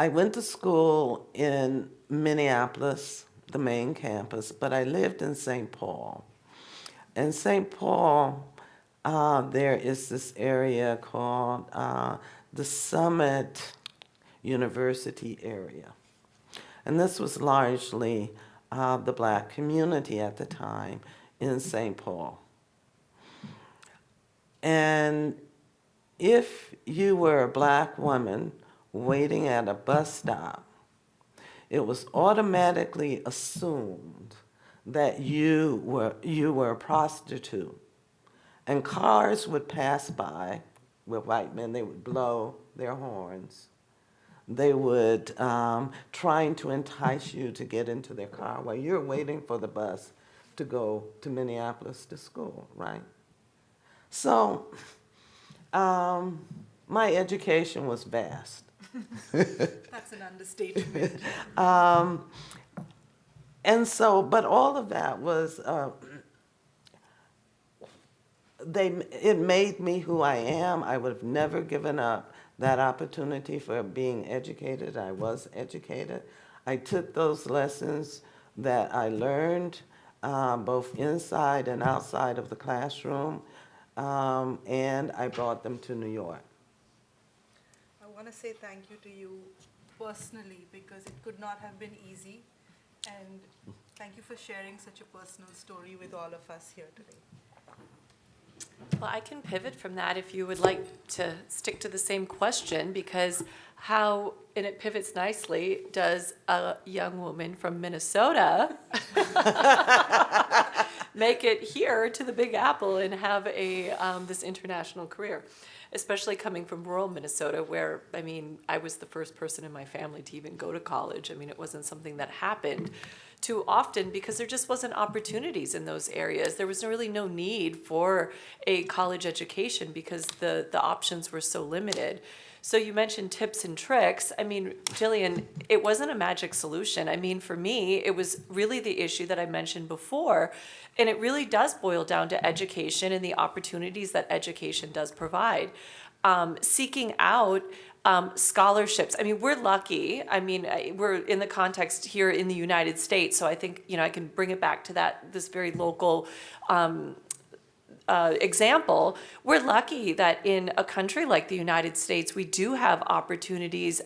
went to school in Minneapolis, the main campus, but I lived in St. Paul. In St. Paul, there is this area called the Summit University area. And this was largely the black community at the time in St. Paul. And if you were a black woman waiting at a bus stop, it was automatically assumed that you were a prostitute. And cars would pass by with white men. They would blow their horns. They would trying to entice you to get into their car while you're waiting for the bus to go to Minneapolis to school, right? So my education was vast. That's an understatement. And so, but all of that was, it made me who I am. I would have never given up that opportunity for being educated. I was educated. I took those lessons that I learned, both inside and outside of the classroom, and I brought them to New York. I want to say thank you to you personally because it could not have been easy. And thank you for sharing such a personal story with all of us here today. Well, I can pivot from that if you would like to stick to the same question, because how, and it pivots nicely, does a young woman from Minnesota make it here to the Big Apple and have this international career? Especially coming from rural Minnesota, where, I mean, I was the first person in my family to even go to college. I mean, it wasn't something that happened too often because there just wasn't opportunities in those areas. There was really no need for a college education because the options were so limited. So you mentioned tips and tricks. I mean, Jillian, it wasn't a magic solution. I mean, for me, it was really the issue that I mentioned before. And it really does boil down to education and the opportunities that education does provide. Seeking out scholarships. I mean, we're lucky. I mean, we're in the context here in the United States. So I think, I can bring it back to this very local example. We're lucky that in a country like the United States, we do have opportunities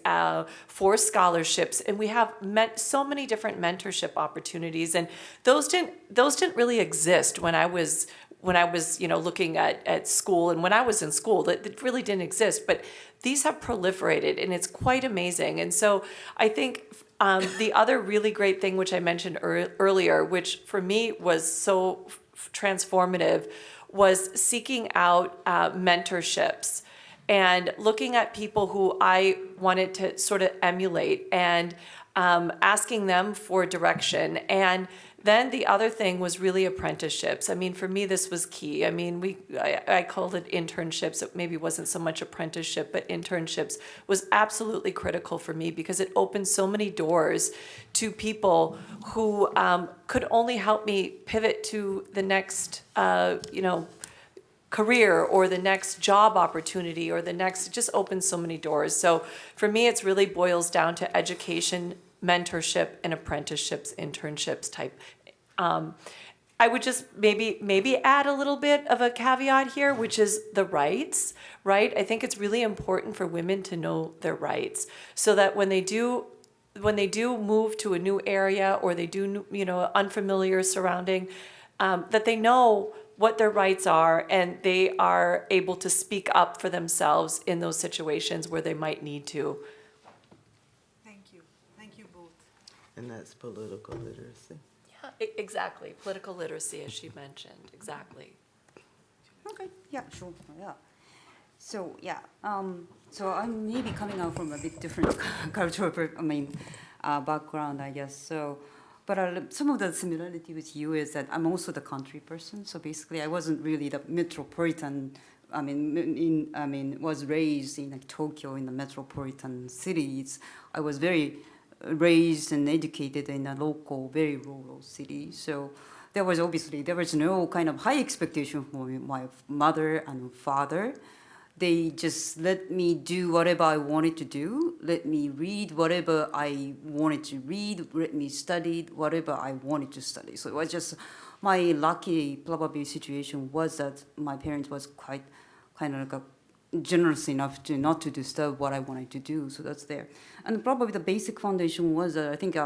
for scholarships, and we have so many different mentorship opportunities, and those didn't really exist when I was looking at school, and when I was in school, that really didn't exist. But these have proliferated, and it's quite amazing. And so I think the other really great thing, which I mentioned earlier, which for me was so transformative, was seeking out mentorships and looking at people who I wanted to sort of emulate and asking them for direction. And then the other thing was really apprenticeships. I mean, for me, this was key. I mean, I called it internships. It maybe wasn't so much apprenticeship, but internships was absolutely critical for me because it opened so many doors to people who could only help me pivot to the next, career or the next job opportunity or it just opens so many doors. So for me, it's really boils down to education, mentorship, and apprenticeships, internships type. I would just maybe add a little bit of a caveat here, which is the rights, right? I think it's really important for women to know their rights so that when they do move to a new area or they do, unfamiliar surrounding, that they know what their rights are and they are able to speak up for themselves in those situations where they might need to. Thank you. Thank you both. And that's political literacy. Yeah, exactly. Political literacy, as she mentioned. Exactly. Okay, yeah, sure, yeah. So, yeah, so I'm maybe coming out from a bit different cultural, background, I guess. So, but some of the similarity with you is that I'm also the country person. So basically, I wasn't really the metropolitan was raised in like Tokyo in the metropolitan cities. I was very raised and educated in a local, very rural city. So there was no kind of high expectation from my mother and father. They just let me do whatever I wanted to do, let me read whatever I wanted to read, let me study whatever I wanted to study. So it was just my lucky probably situation was that my parents was quite kind of like a generous enough to not to disturb what I wanted to do. So that's there. And probably the basic foundation was I think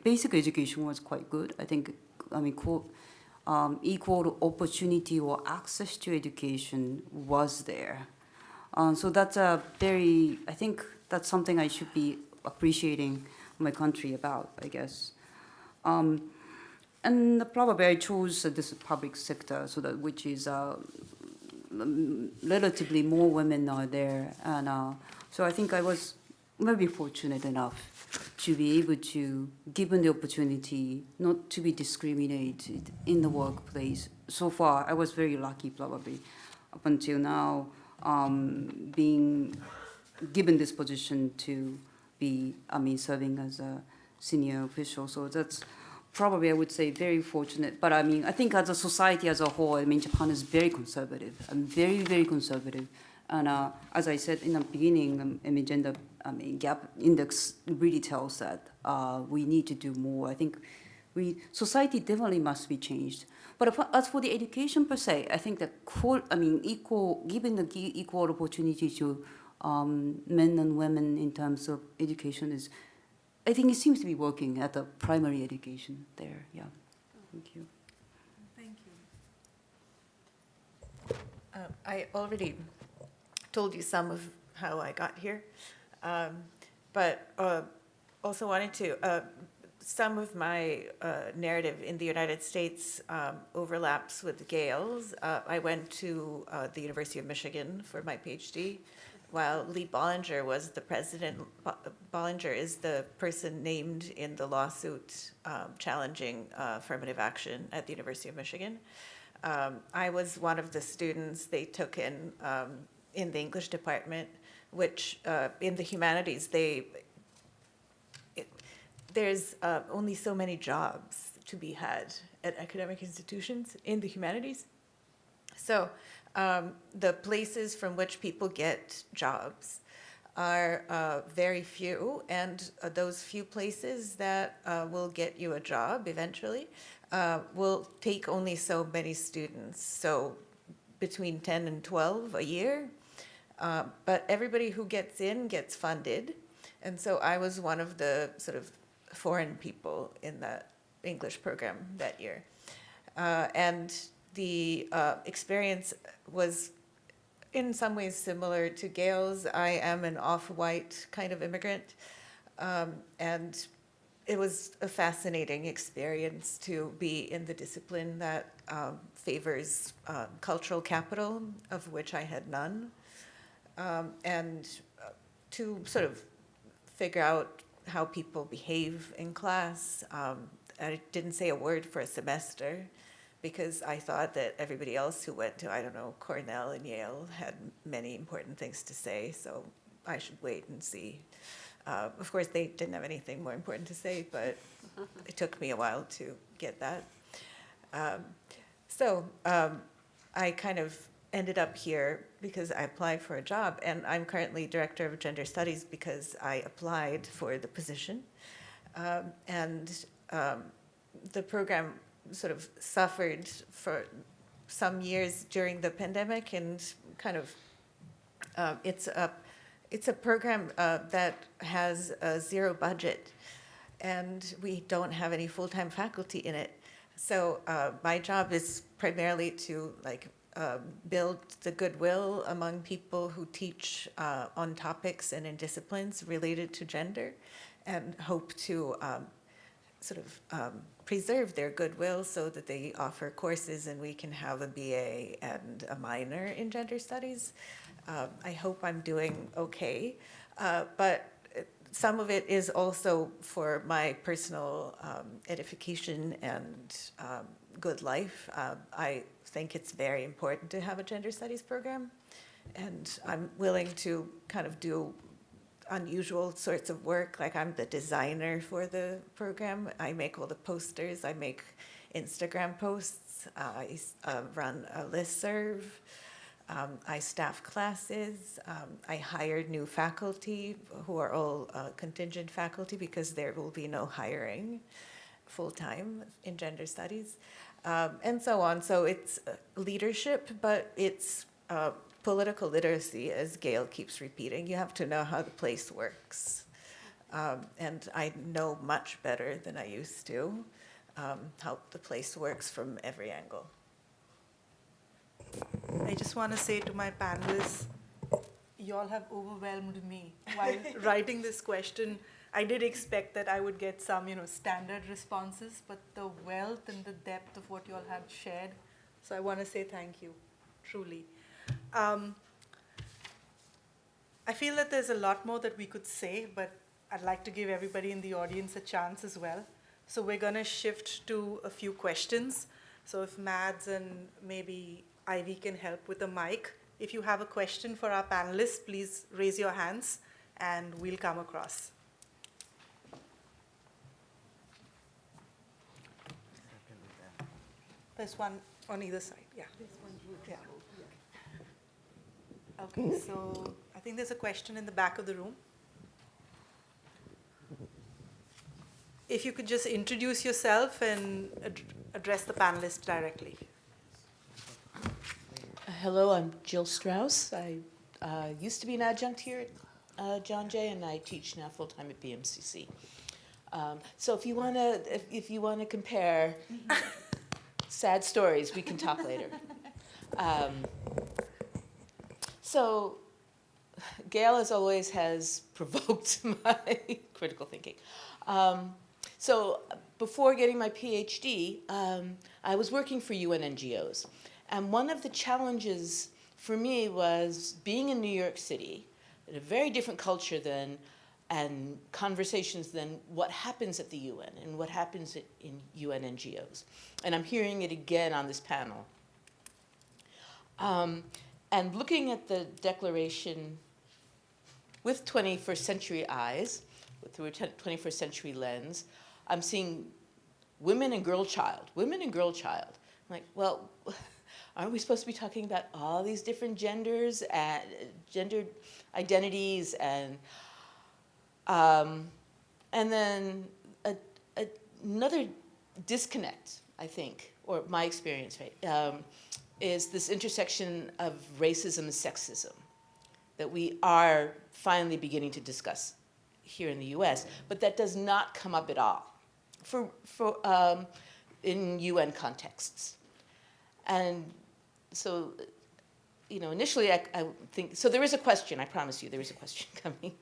basic education was quite good. Equal opportunity or access to education was there. So that's I think that's something I should be appreciating my country about, I guess. And probably I chose this public sector, so that which is relatively more women are there, and so I think I was maybe fortunate enough to be able to, given the opportunity, not to be discriminated in the workplace. So far, I was very lucky, probably, up until now, being given this position to be, serving as a senior official. So that's probably, I would say, very fortunate. But I think as a society as a whole, Japan is very conservative and very, very conservative. And as I said in the beginning, gender gap index really tells that we need to do more. I think society definitely must be changed. But as for the education per se, I think that given the equal opportunity to men and women in terms of education I think it seems to be working at the primary education there. Yeah. Thank you. Thank you. I already told you some of how I got here, but also wanted to, some of my narrative in the United States overlaps with Gail's. I went to the University of Michigan for my PhD, while Lee Bollinger was the president. Bollinger is the person named in the lawsuit challenging affirmative action at the University of Michigan. I was one of the students they took in the English department, which in the humanities, there's only so many jobs to be had at academic institutions in the humanities. So the places from which people get jobs are very few, and those few places that will get you a job eventually will take only so many students, so between 10 and 12 a year. But everybody who gets in gets funded, and so I was one of the sort of foreign people in that English program that year. And the experience was in some ways similar to Gail's. I am an off-white kind of immigrant, and it was a fascinating experience to be in the discipline that favors cultural capital, of which I had none, and to sort of figure out how people behave in class. I didn't say a word for a semester, because I thought that everybody else who went to, I don't know, Cornell and Yale had many important things to say, so I should wait and see. Of course, they didn't have anything more important to say, but it took me a while to get that. So I kind of ended up here because I applied for a job, and I'm currently director of gender studies because I applied for the position. And the program sort of suffered for some years during the pandemic, and kind of it's a program that has a zero budget, and we don't have any full-time faculty in it. So my job is primarily to build the goodwill among people who teach on topics and in disciplines related to gender, and hope to sort of preserve their goodwill so that they offer courses and we can have a BA and a minor in gender studies. I hope I'm doing okay, but some of it is also for my personal edification and good life. I think it's very important to have a gender studies program, and I'm willing to kind of do unusual sorts of work. Like, I'm the designer for the program. I make all the posters. I make Instagram posts. I run a listserv. I staff classes. I hired new faculty who are all contingent faculty because there will be no hiring full-time in gender studies, and so on. So it's leadership, but it's political literacy, as Gail keeps repeating. You have to know how the place works. And I know much better than I used to how the place works from every angle. I just want to say to my panelists, you all have overwhelmed me while writing this question. I did expect that I would get some, standard responses, but the wealth and the depth of what you all have shared. So I want to say thank you, truly. I feel that there's a lot more that we could say, but I'd like to give everybody in the audience a chance as well. So we're going to shift to a few questions. So if Mads and maybe Ivy can help with the mic. If you have a question for our panelists, please raise your hands and we'll come across. There's one on either side, yeah. Yeah. Okay, so I think there's a question in the back of the room. If you could just introduce yourself and address the panelists directly. Hello, I'm Jill Strauss. I used to be an adjunct here at John Jay, and I teach now full-time at BMCC. So if you want to compare sad stories, we can talk later. So Gail, as always, has provoked my critical thinking. So before getting my PhD, I was working for UN NGOs. And one of the challenges for me was being in New York City, in a very different culture and conversations than what happens at the UN and what happens in UN NGOs. And I'm hearing it again on this panel. And looking at the declaration with 21st century eyes, through a 21st century lens, I'm seeing women and girl child. I'm like, well, aren't we supposed to be talking about all these different genders and gendered identities and then another disconnect, I think, or my experience, right, is this intersection of racism and sexism that we are finally beginning to discuss here in the U.S., but that does not come up at all in UN contexts. And so, initially I think, so there is a question, I promise you, there is a question coming.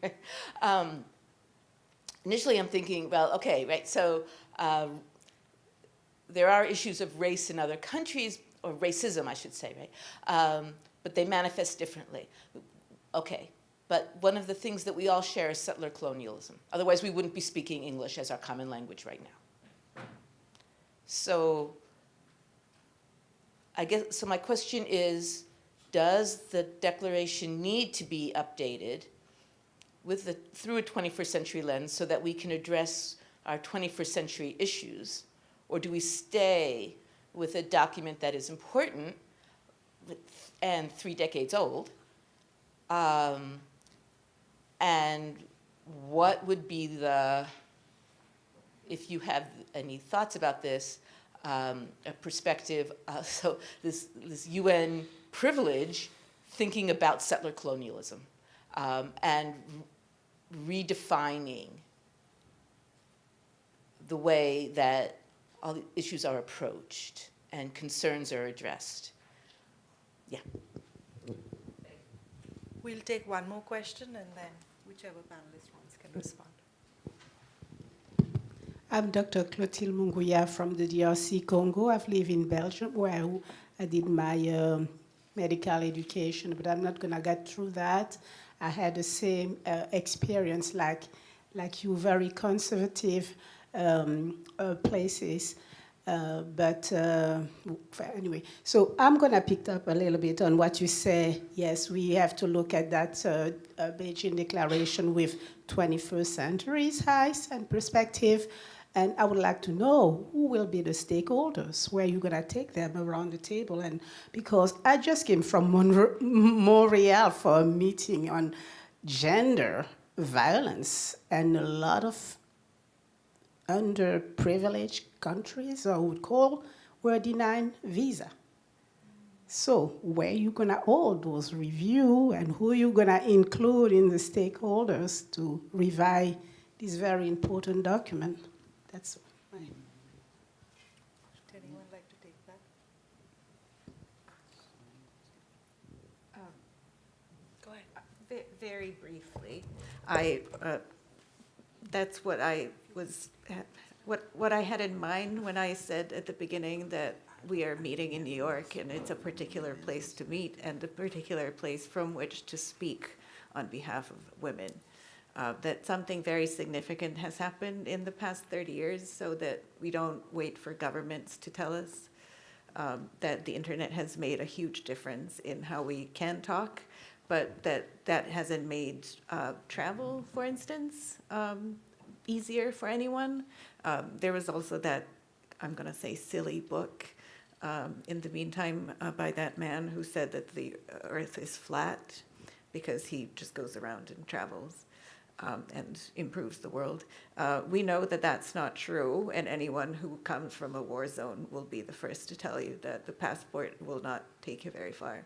Initially I'm thinking, well, okay, right, so there are issues of race in other countries, or racism, I should say, right? But they manifest differently. Okay, but one of the things that we all share is settler colonialism. Otherwise, we wouldn't be speaking English as our common language right now. So so my question is, does the declaration need to be updated through a 21st century lens so that we can address our 21st century issues? Or do we stay with a document that is important and 3 decades old? And what would be if you have any thoughts about this, a perspective, so this UN privilege thinking about settler colonialism and redefining the way that all the issues are approached and concerns are addressed. Yeah. We'll take one more question and then whichever panelist wants can respond. I'm Dr. Clotilde Munguia from the DRC Congo. I've lived in Belgium where I did my medical education, but I'm not going to get through that. I had the same experience like you, very conservative places. Anyway, so I'm going to pick up a little bit on what you say. Yes, we have to look at that Beijing Declaration with 21st century's eyes and perspective. And I would like to know who will be the stakeholders, where you're going to take them around the table. And because I just came from Montreal for a meeting on gender violence, and a lot of underprivileged countries, I would call, were denied visa. So where you gonna hold those review and who you gonna include in the stakeholders to revise this very important document? That's my... Would anyone like to take that? Go ahead. Very briefly, that's what what I had in mind when I said at the beginning that we are meeting in New York, and it's a particular place to meet and a particular place from which to speak on behalf of women. That something very significant has happened in the past 30 years, so that we don't wait for governments to tell us. That the internet has made a huge difference in how we can talk, but that hasn't made travel, for instance, easier for anyone. There was also that, I'm going to say, silly book in the meantime by that man who said that the earth is flat because he just goes around and travels and improves the world. We know that that's not true, and anyone who comes from a war zone will be the first to tell you that the passport will not take you very far.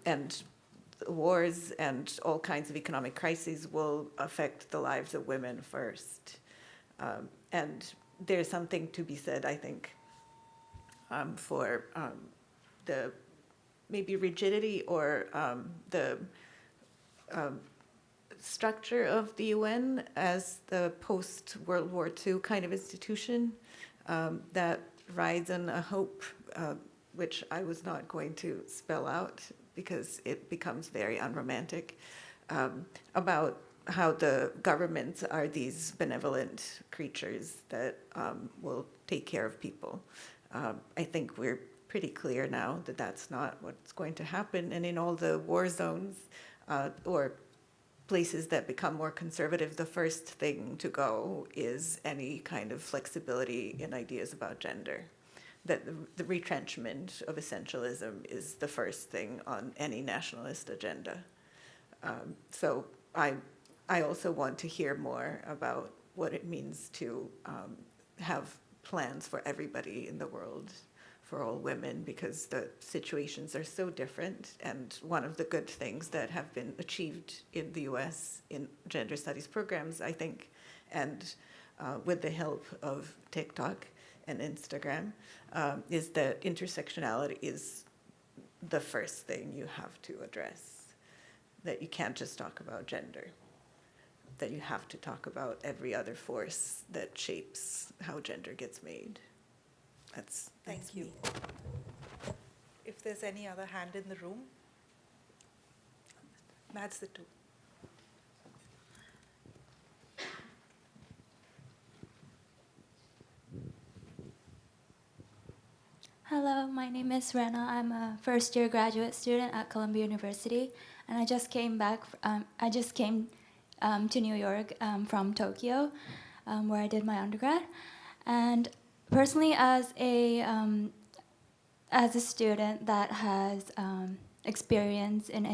And wars and all kinds of economic crises will affect the lives of women first. And there's something to be said, I think, for the maybe rigidity or the structure of the UN as the post-World War II kind of institution that rides on a hope, which I was not going to spell out because it becomes very unromantic, about how the governments are these benevolent creatures that will take care of people. I think we're pretty clear now that that's not what's going to happen. And in all the war zones or places that become more conservative, the first thing to go is any kind of flexibility in ideas about gender. That the retrenchment of essentialism is the first thing on any nationalist agenda. So I also want to hear more about what it means to have plans for everybody in the world, for all women, because the situations are so different. And one of the good things that have been achieved in the US in gender studies programs, I think, and with the help of TikTok and Instagram, is that intersectionality is the first thing you have to address. That you can't just talk about gender. That you have to talk about every other force that shapes how gender gets made. That's Thank you. me. If there's any other hand in the room, that's the two. Hello, my name is Rena. I'm a first-year graduate student at Columbia University, and I just came to New York from Tokyo, where I did my undergrad. And personally, as a student that has experience in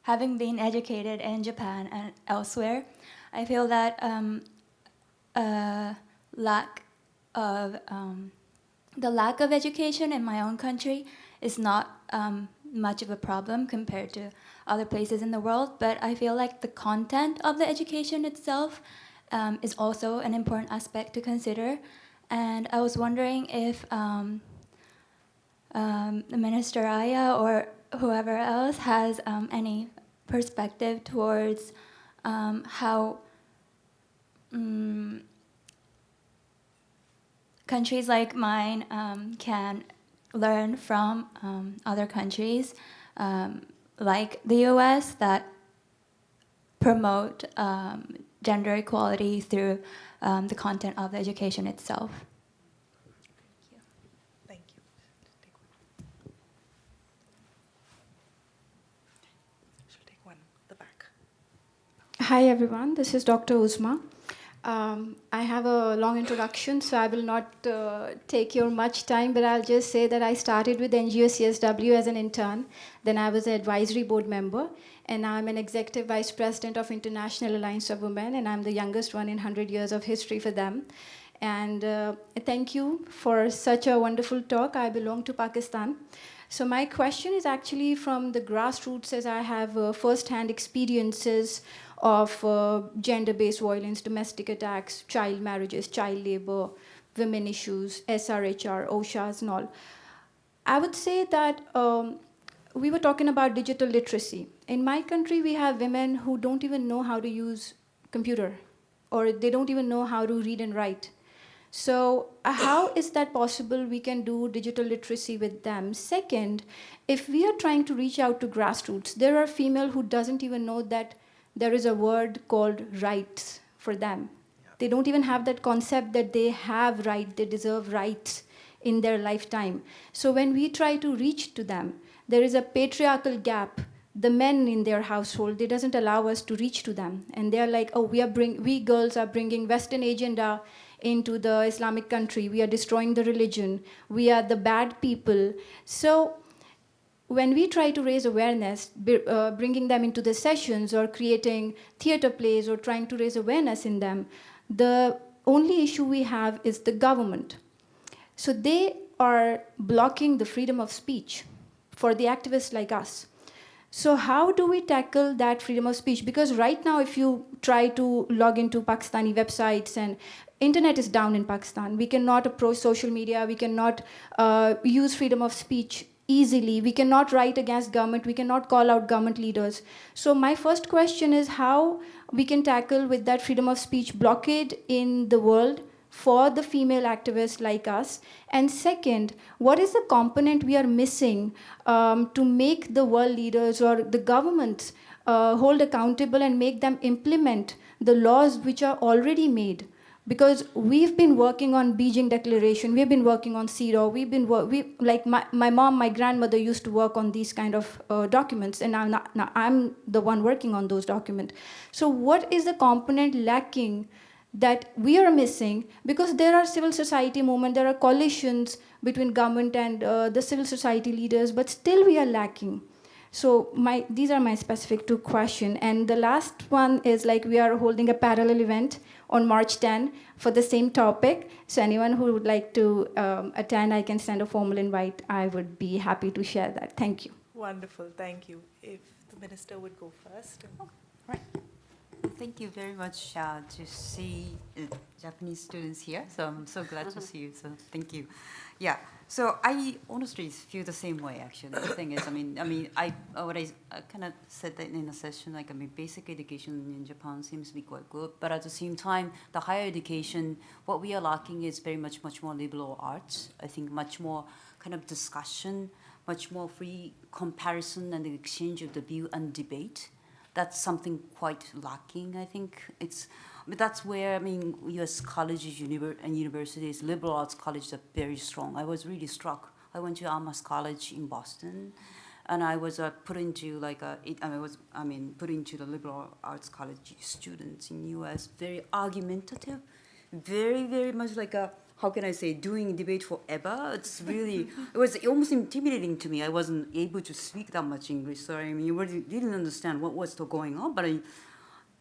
having been educated in Japan and elsewhere, I feel that the lack of education in my own country is not much of a problem compared to other places in the world, but I feel like the content of the education itself is also an important aspect to consider. And I was wondering if Minister Aya or whoever else has any perspective towards how countries like mine can learn from other countries like the US that promote gender equality through the content of the education itself. Hi everyone, this is Dr. Uzma. I have a long introduction, so I will not take your much time, but I'll just say that I started with NGO CSW as an intern, then I was an advisory board member, and now I'm an executive vice president of International Alliance of Women, and I'm the youngest one in 100 years of history for them. And thank you for such a wonderful talk. I belong to Pakistan. So my question is actually from the grassroots, as I have first-hand experiences of gender-based violence, domestic attacks, child marriages, child labor, women issues, SRHR, OSHAs and all. I would say that we were talking about digital literacy. In my country, we have women who don't even know how to use computer, or they don't even know how to read and write. So how is that possible? We can do digital literacy with them. Second, if we are trying to reach out to grassroots, there are female who doesn't even know that there is a word called rights for them. They don't even have that concept that they have right, they deserve rights in their lifetime. So when we try to reach to them, there is a patriarchal gap. The men in their household, they doesn't allow us to reach to them. And they're like, oh, we girls are bringing Western agenda into the Islamic country. We are destroying the religion. We are the bad people. So when we try to raise awareness, bringing them into the sessions or creating theater plays or trying to raise awareness in them, the only issue we have is the government. So they are blocking the freedom of speech for the activists like us. So how do we tackle that freedom of speech? Because right now, if you try to log into Pakistani websites, and internet is down in Pakistan, we cannot approach social media, we cannot use freedom of speech easily, we cannot write against government, we cannot call out government leaders. So my first question is how we can tackle with that freedom of speech blockade in the world for the female activists like us? And second, what is the component we are missing to make the world leaders or the governments hold accountable and make them implement the laws which are already made? Because we've been working on Beijing Declaration, we've been working on CEDAW, like my mom, my grandmother used to work on these kind of documents, and now I'm the one working on those documents. So what is the component lacking that we are missing? Because there are civil society movement, there are coalitions between government and the civil society leaders, but still we are lacking. So these are my specific two questions. And the last one is like we are holding a parallel event on March 10 for the same topic. So anyone who would like to attend, I can send a formal invite. I would be happy to share that. Thank you. Wonderful, thank you. If the minister would go first. Right. Thank you very much to see Japanese students here. So I'm so glad to see you. So thank you. Yeah. So I honestly feel the same way. Actually, the thing is, I kind of said that in a session. Like, basic education in Japan seems to be quite good, but at the same time, the higher education, what we are lacking is very much more liberal arts. I think much more kind of discussion, much more free comparison and the exchange of the view and debate. That's something quite lacking, I think. But that's where, U.S. colleges and universities, liberal arts colleges are very strong. I was really struck. I went to Amas College in Boston, and I was put into put into the liberal arts college students in U.S. Very argumentative, very, very much like how can I say, doing debate forever. It's really, it was almost intimidating to me. I wasn't able to speak that much English, so you really didn't understand what was going on. But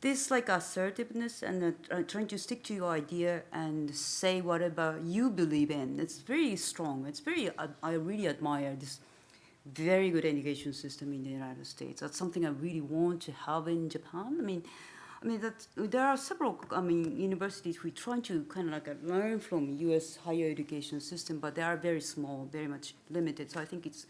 this assertiveness and trying to stick to your idea and say whatever you believe in, it's very strong. It's very, I really admire this very good education system in the United States. That's something I really want to have in Japan. There are several universities we try to kind of learn from U.S. higher education system, but they are very small, very much limited. So I think it's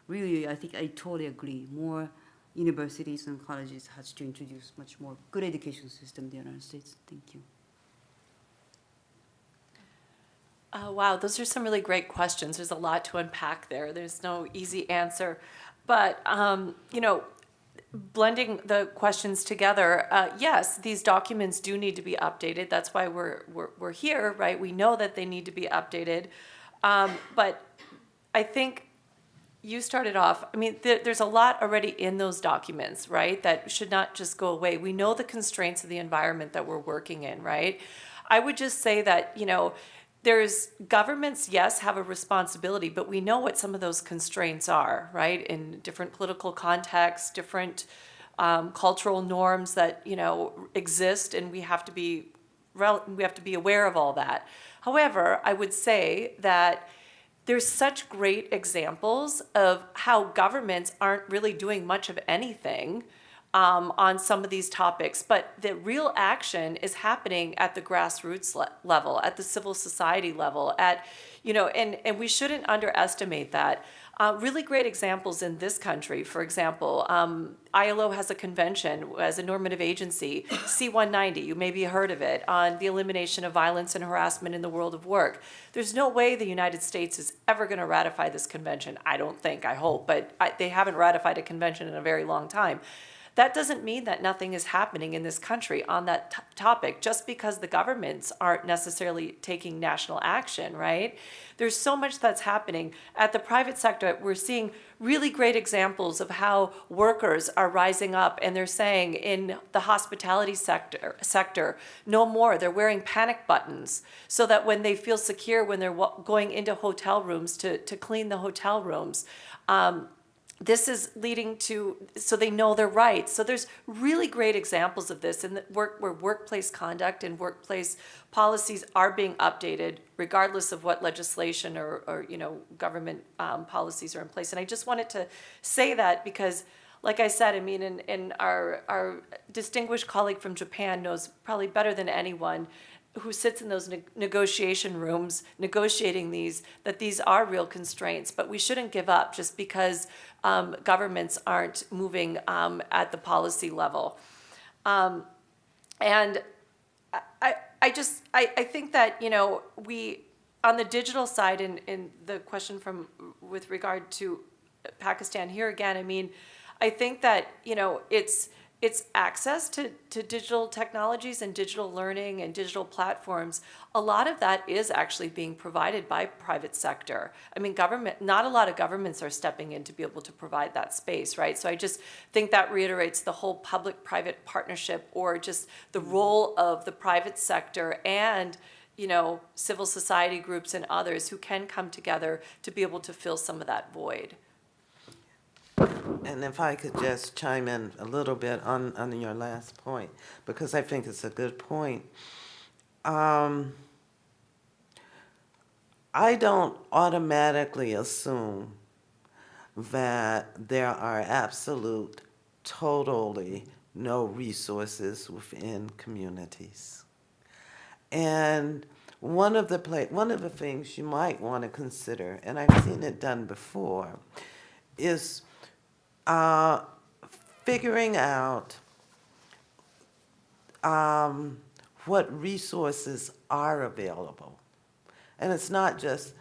really, I totally agree. More universities and colleges has to introduce much more good education system in the United States. Thank you. Wow, those are some really great questions. There's a lot to unpack there. There's no easy answer. But, blending the questions together, yes, these documents do need to be updated. That's why we're here, right? We know that they need to be updated. But I think, you started off, I mean, there's a lot already in those documents, right, that should not just go away. We know the constraints of the environment that we're working in, right? I would just say that, you know, there's governments, yes, have a responsibility, but we know what some of those constraints are, right? In different political contexts, different cultural norms that, you know, exist, and we have to be aware of all that. However, I would say that there's such great examples of how governments aren't really doing much of anything on some of these topics, but the real action is happening at the grassroots level, at the civil society level, at, you know, and we shouldn't underestimate that. Really great examples in this country, for example, ILO has a convention as a normative agency, C-190, you maybe heard of it, on the elimination of violence and harassment in the world of work. There's no way the United States is ever going to ratify this convention. I don't think, I hope, but they haven't ratified a convention in a very long time. That doesn't mean that nothing is happening in this country on that topic just because the governments aren't necessarily taking national action, right? There's so much that's happening. At the private sector, we're seeing really great examples of how workers are rising up, and they're saying in the hospitality sector, no more. They're wearing panic buttons so that when they feel secure when they're going into hotel rooms to clean the hotel rooms, this is leading to, so they know their rights. So there's really great examples of this in the where workplace conduct and workplace policies are being updated regardless of what legislation or you know, government policies are in place. And I just wanted to say that because, like I said, I mean, and our distinguished colleague from Japan knows probably better than anyone who sits in those negotiation rooms negotiating these, that these are real constraints, but we shouldn't give up just because governments aren't moving at the policy level. And I think that, you know, we, on the digital side, in the question with regard to Pakistan here again, I mean, I think that, you know, it's access to digital technologies and digital learning and digital platforms. A lot of that is actually being provided by private sector. I mean, not a lot of governments are stepping in to be able to provide that space, right? So I just think that reiterates the whole public-private partnership, or just the role of the private sector and, you know, civil society groups and others who can come together to be able to fill some of that void. And if I could just chime in a little bit on your last point, because I think it's a good point. I don't automatically assume that there are totally no resources within communities. And one of the things you might want to consider, and I've seen it done before, is figuring out what resources are available. And it's not just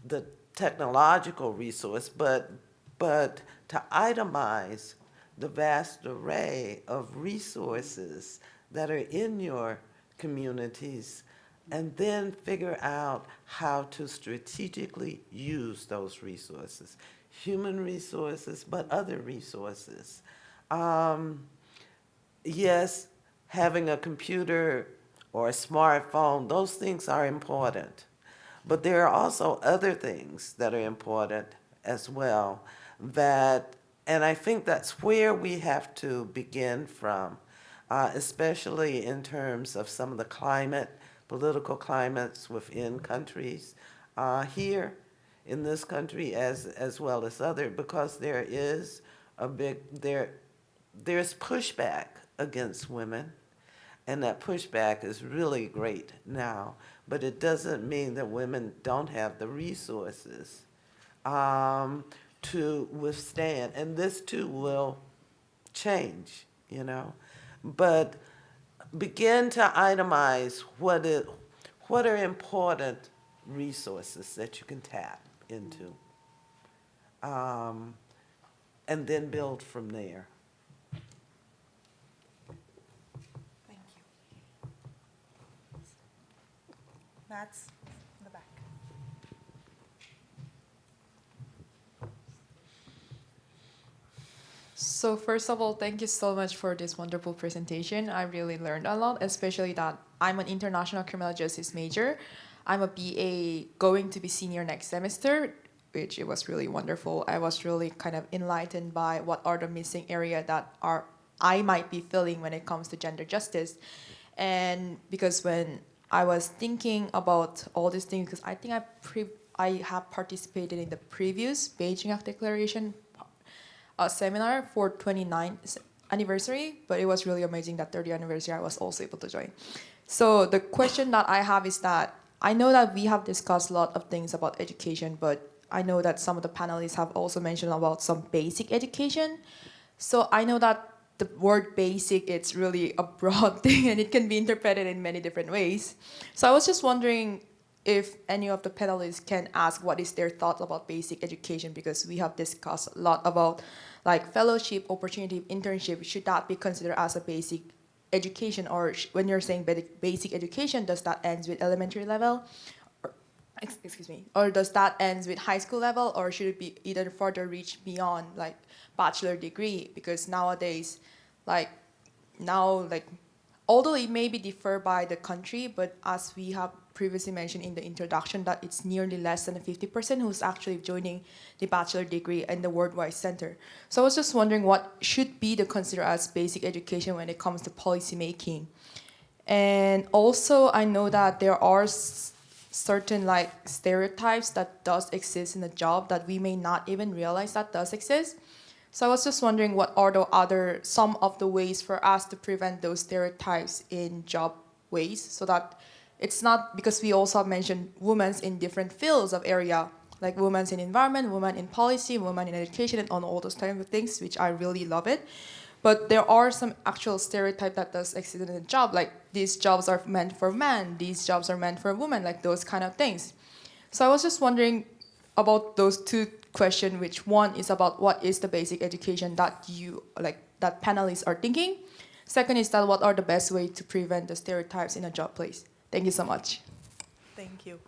the technological resource, but to itemize the vast array of resources that are in your communities, and then figure out how to strategically use those resources. Human resources, but other resources. Yes, having a computer or a smartphone, those things are important. But there are also other things that are important as well, and I think that's where we have to begin from, especially in terms of some of the political climates within countries here in this country as well as other, because there is there's pushback against women, and that pushback is really great now, but it doesn't mean that women don't have the resources to withstand, and this too will change, you know, but begin to itemize what are important resources that you can tap into, and then build from there. Thank you. Matt's in the back. So first of all, thank you so much for this wonderful presentation. I really learned a lot, especially that I'm an international criminal justice major. I'm a BA going to be senior next semester, which it was really wonderful. I was really kind of enlightened by what are the missing area that I might be feeling when it comes to gender justice. And because when I was thinking about all these things, because I think I have participated in the previous Beijing Act Declaration seminar for 29th anniversary, but it was really amazing that 30th anniversary I was also able to join. So the question that I have is that I know that we have discussed a lot of things about education, but I know that some of the panelists have also mentioned about some basic education. So I know that the word basic, it's really a broad thing and it can be interpreted in many different ways. So I was just wondering if any of the panelists can ask what is their thoughts about basic education, because we have discussed a lot about like fellowship, opportunity, internship. Should that be considered as a basic education, or when you're saying basic education, does that end with elementary level? Or, excuse me, or does that end with high school level, or should it be either further reach beyond like bachelor degree? Because nowadays, although it may be differ by the country, but as we have previously mentioned in the introduction, that it's nearly less than 50% who's actually joining the bachelor degree in the worldwide center. So I was just wondering what should be the considered as basic education when it comes to policy making. And also I know that there are certain like stereotypes that does exist in the job that we may not even realize that does exist. So I was just wondering what are some of the ways for us to prevent those stereotypes in job ways, so that it's not, because we also have mentioned women in different fields of area, like women in environment, women in policy, women in education, and on all those types of things, which I really love it. But there are some actual stereotype that does exist in the job, like these jobs are meant for men, these jobs are meant for women, like those kind of things. So I was just wondering about those two questions, which one is about what is the basic education that that panelists are thinking. Second is that what are the best ways to prevent the stereotypes in a job place. Thank you so much. Thank you.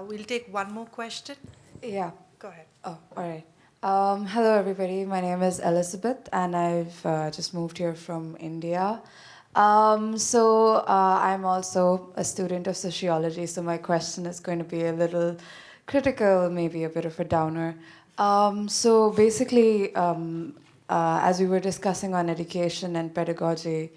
We'll take one more question. Yeah. Go ahead. Oh, all right. Hello, everybody. My name is Elizabeth, and I've just moved here from India. I'm also a student of sociology, so my question is going to be a little critical, maybe a bit of a downer. As we were discussing on education and pedagogy,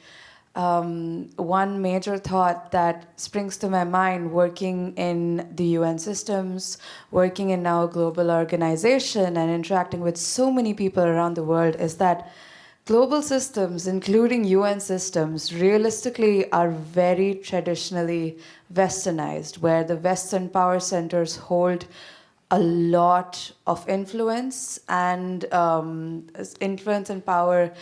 one major thought that springs to my mind working in the UN systems, working in now a global organization and interacting with so many people around the world is that global systems, including UN systems, realistically are very traditionally westernized, where the Western power centers hold a lot of influence and power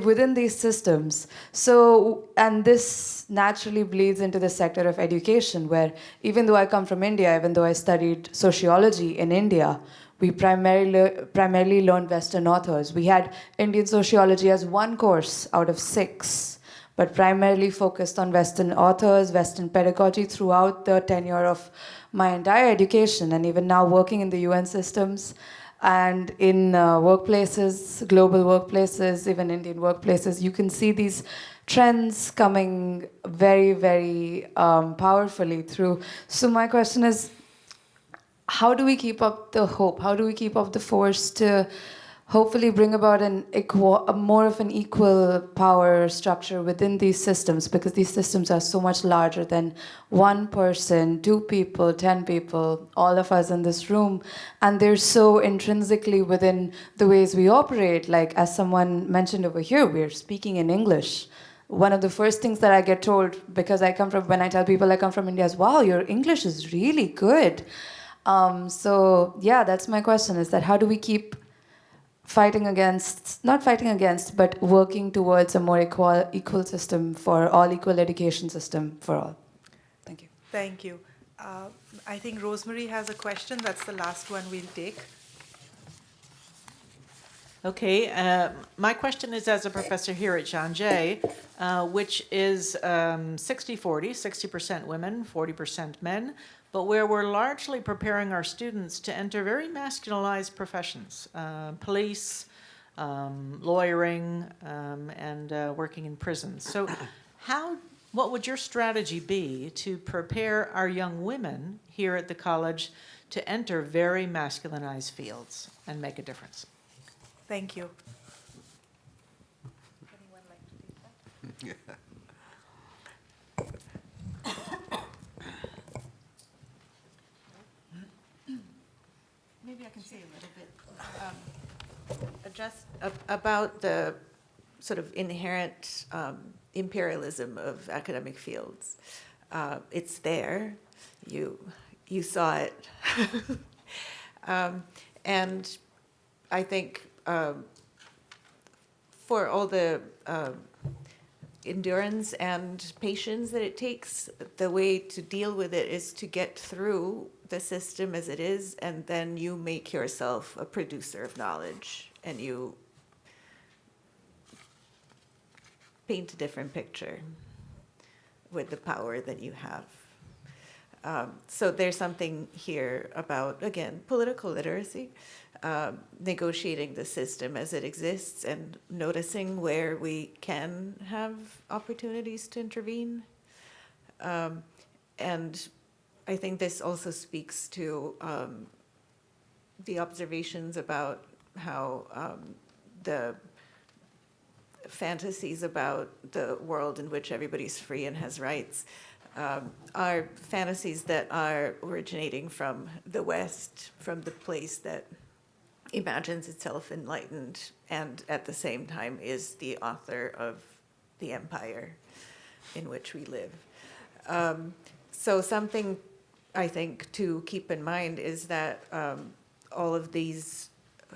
within these systems. So, and this naturally bleeds into the sector of education, where even though I come from India, even though I studied sociology in India, we primarily learned Western authors. We had Indian sociology as one course out of 6, but primarily focused on Western authors, Western pedagogy throughout the tenure of my entire education, and even now working in the UN systems and in workplaces, global workplaces, even Indian workplaces, you can see these trends coming very, very powerfully through. So my question is, how do we keep up the hope? How do we keep up the force to hopefully bring about more of an equal power structure within these systems? Because these systems are so much larger than one person, 2 people, 10 people, all of us in this room. And they're so intrinsically within the ways we operate. Like, as someone mentioned over here, we're speaking in English. One of the first things that I get told, because when I tell people I come from India, is, wow, your English is really good. That's my question, is that how do we keep but working towards a more equal system for all, equal education system for all? Thank you. Thank you. I think Rosemary has a question. That's the last one we'll take. Okay, my question is as a professor here at Zhangje, which is 60-40, 60% women, 40% men, but where we're largely preparing our students to enter very masculinized professions, police, lawyering, and working in prisons. So what would your strategy be to prepare our young women here at the college to enter very masculinized fields and make a difference? Thank you. Maybe I can say a little bit just about the sort of inherent imperialism of academic fields. It's there. You saw it. And I think for all the endurance and patience that it takes, the way to deal with it is to get through the system as it is, and then you make yourself a producer of knowledge, and you paint a different picture with the power that you have. So there's something here about, again, political literacy, negotiating the system as it exists and noticing where we can have opportunities to intervene. And I think this also speaks to the observations about how the fantasies about the world in which everybody's free and has rights are fantasies that are originating from the West, from the place that imagines itself enlightened and at the same time is the author of the empire in which we live. So something I think to keep in mind is that all of these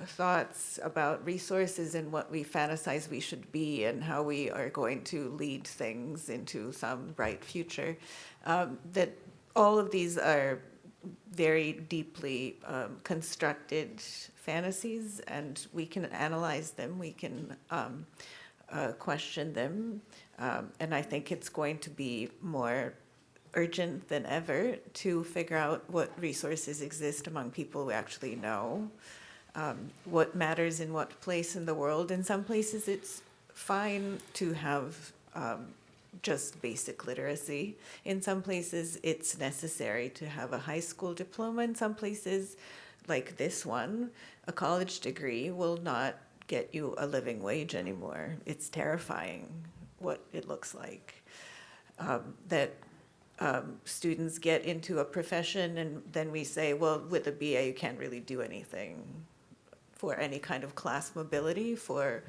thoughts about resources and what we fantasize we should be and how we are going to lead things into some bright future, that all of these are very deeply constructed fantasies, and we can analyze them, we can question them, and I think it's going to be more urgent than ever to figure out what resources exist among people we actually know. What matters in what place in the world. In some places, it's fine to have just basic literacy. In some places, it's necessary to have a high school diploma. In some places, like this one, a college degree will not get you a living wage anymore. It's terrifying what it looks like. That students get into a profession and then we say, well, with a BA, you can't really do anything for any kind of class mobility, for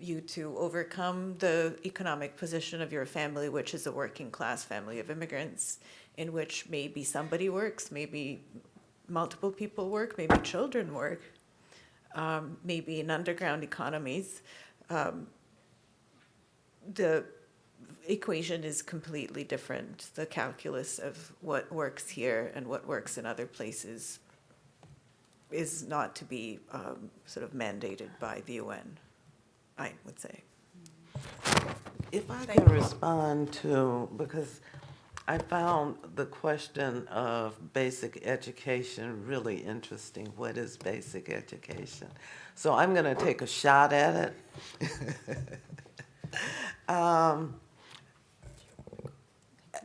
you to overcome the economic position of your family, which is a working class family of immigrants, in which maybe somebody works, maybe multiple people work, maybe children work, maybe in underground economies. The equation is completely different. The calculus of what works here and what works in other places is not to be sort of mandated by the UN, I would say. If I can respond to, because I found the question of basic education really interesting. What is basic education? So I'm going to take a shot at it.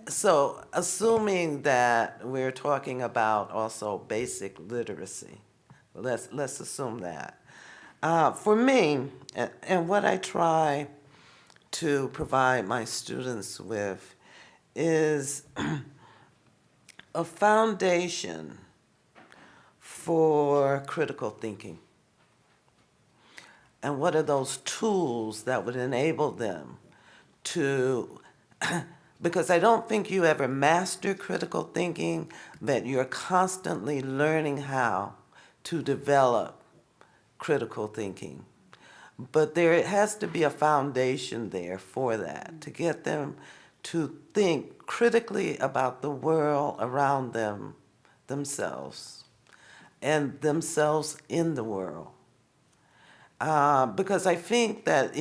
So assuming that we're talking about also basic literacy, let's assume that. For me, and what I try to provide my students with is a foundation for critical thinking. And what are those tools that would enable them to, because I don't think you ever master critical thinking, that you're constantly learning how to develop critical thinking. But there has to be a foundation there for that, to get them to think critically about the world around them, themselves, and themselves in the world. Because I think that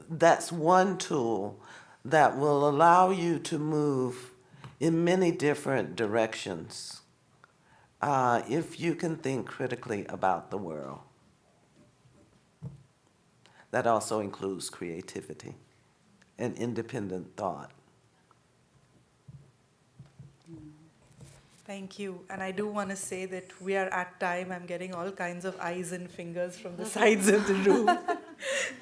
that's one tool that will allow you to move in many different directions if you can think critically about the world. that also includes creativity and independent thought. Thank you. And I do want to say that we are at time. I'm getting all kinds of eyes and fingers from the sides of the room.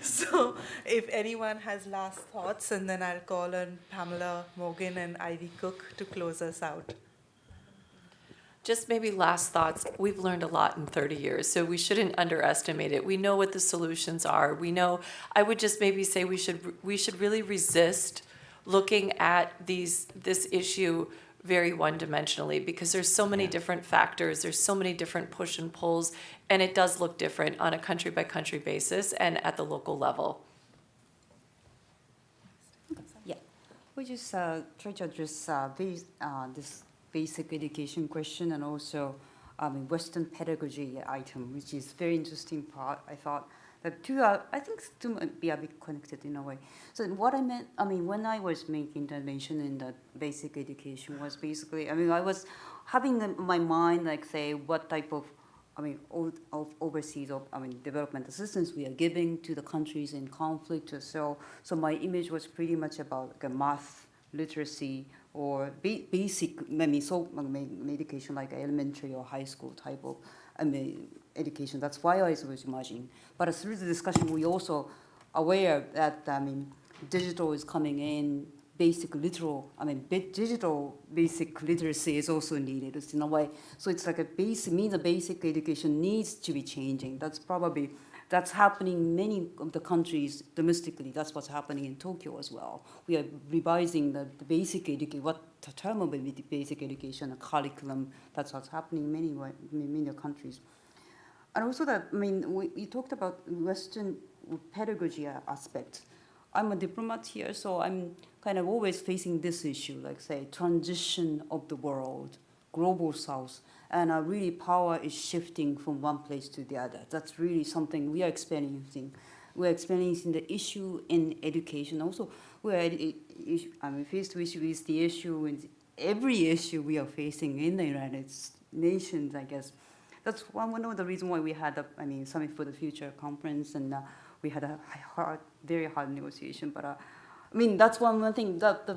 So if anyone has last thoughts, and then I'll call on Pamela Morgan and Ivy Cook to close us out. Just maybe last thoughts. We've learned a lot in 30 years, so we shouldn't underestimate it. We know what the solutions are. We know, I would just maybe say we should really resist looking at this issue very one-dimensionally, because there's so many different factors, there's so many different push and pulls, and it does look different on a country-by-country basis and at the local level. Yeah, we just try to address this basic education question, and also Western pedagogy item, which is very interesting part. I thought that two are, I think, two might be a bit connected in a way. So what I meant, when I was making intervention in the basic education was basically, I was having in my mind, like, say, what type of, overseas development assistance we are giving to the countries in conflict. So my image was pretty much about like a math literacy or basic, education like elementary or high school type of education. That's why I was imagining. But through the discussion, we also aware that digital is coming in. Digital basic literacy is also needed. It's in a way. So it's like a basic education needs to be changing. That's happening in many of the countries domestically. That's what's happening in Tokyo as well. We are revising the basic education, what the term of basic education, a curriculum. That's what's happening in many countries. And also that, we talked about Western pedagogy aspect. I'm a diplomat here, so I'm kind of always facing this issue, like, say, transition of the world, global south, and really power is shifting from one place to the other. That's really something we are experiencing. We're experiencing the issue in education. Also, faced with the issue, with every issue we are facing in the United Nations, I guess. That's one of the reasons why we had the Summit for the Future conference, and we had a very hard negotiation. But that's one thing that the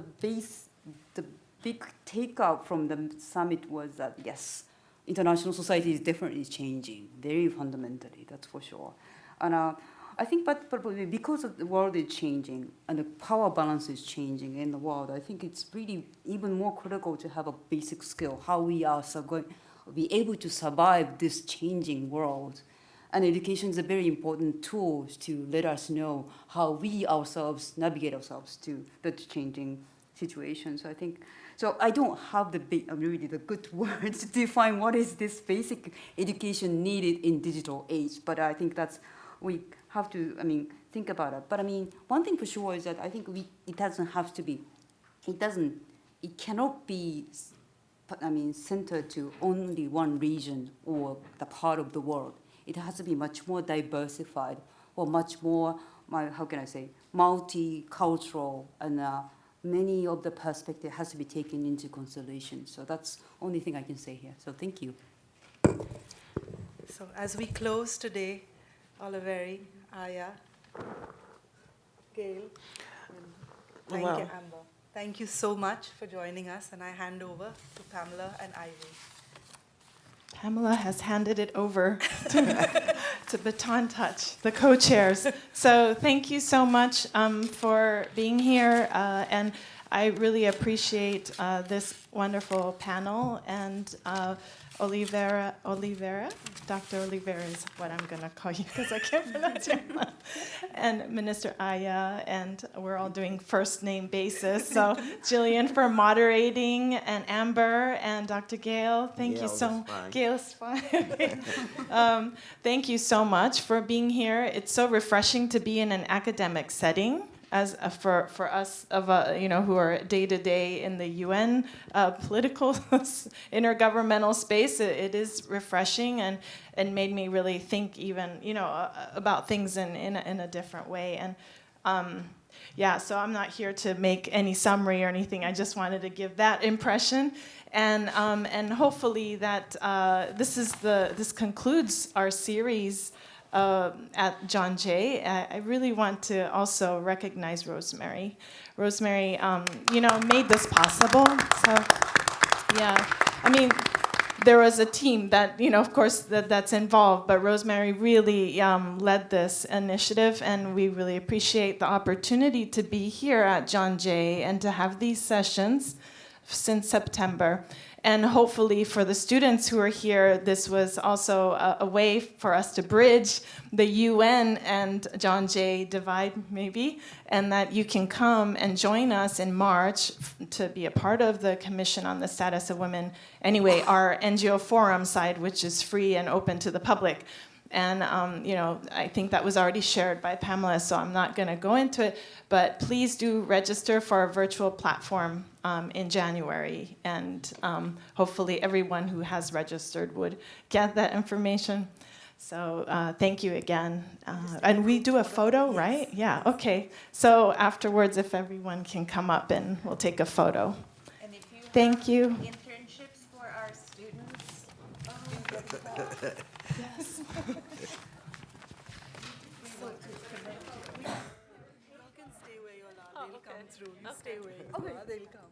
big takeout from the summit was that yes, international society is definitely changing very fundamentally. That's for sure. And I think, but because of the world is changing and the power balance is changing in the world, I think it's really even more critical to have a basic skill how we are going to be able to survive this changing world. And education is a very important tool to let us know how we ourselves navigate ourselves to the changing situation. So I think, so I don't have really the good words to define what is this basic education needed in digital age, but I think we have to, think about it. But one thing for sure is that I think it doesn't have to be, it cannot be, centered to only one region or the part of the world. It has to be much more diversified or much more, multicultural, and many of the perspective has to be taken into consideration. So that's the only thing I can say here. So thank you. So as we close today, Oliveri, Aya, Gail, and thank you, Amber. Thank you so much for joining us, and I hand over to Pamela and Ivy. Pamela has handed it over to Baton Touch, the co-chairs. So thank you so much for being here, and I really appreciate this wonderful panel, and Olivera, Dr. Olivera is what I'm going to call you because I can't pronounce your name, and Minister Aya, and we're all doing first name basis. So Jillian for moderating, and Amber, and Dr. Gail, thank you so much. Gail's fine. Thank you so much for being here. It's so refreshing to be in an academic setting. As for us who are day to day in the UN political intergovernmental space, it is refreshing and made me really think even about things in a different way. And so I'm not here to make any summary or anything. I just wanted to give that impression, and hopefully that this concludes our series at John Jay, I really want to also recognize Rosemary. Rosemary, made this possible. So, yeah, I mean, there was a team that, of course, that's involved, but Rosemary really led this initiative, and we really appreciate the opportunity to be here at John Jay and to have these sessions since September. And hopefully for the students who are here, this was also a way for us to bridge the UN and John Jay divide, maybe, and that you can come and join us in March to be a part of the Commission on the Status of Women. Anyway, our NGO forum side, which is free and open to the public. And, I think that was already shared by Pamela, so I'm not going to go into it. But please do register for our virtual platform in January. And hopefully everyone who has registered would get that information. So thank you again. And we do a photo, right? Yeah, okay. So afterwards, if everyone can come up and we'll take a photo. And if you Thank you. internships for our students. Yes. You can stay where you are. They'll come through. You stay where you are. They'll come.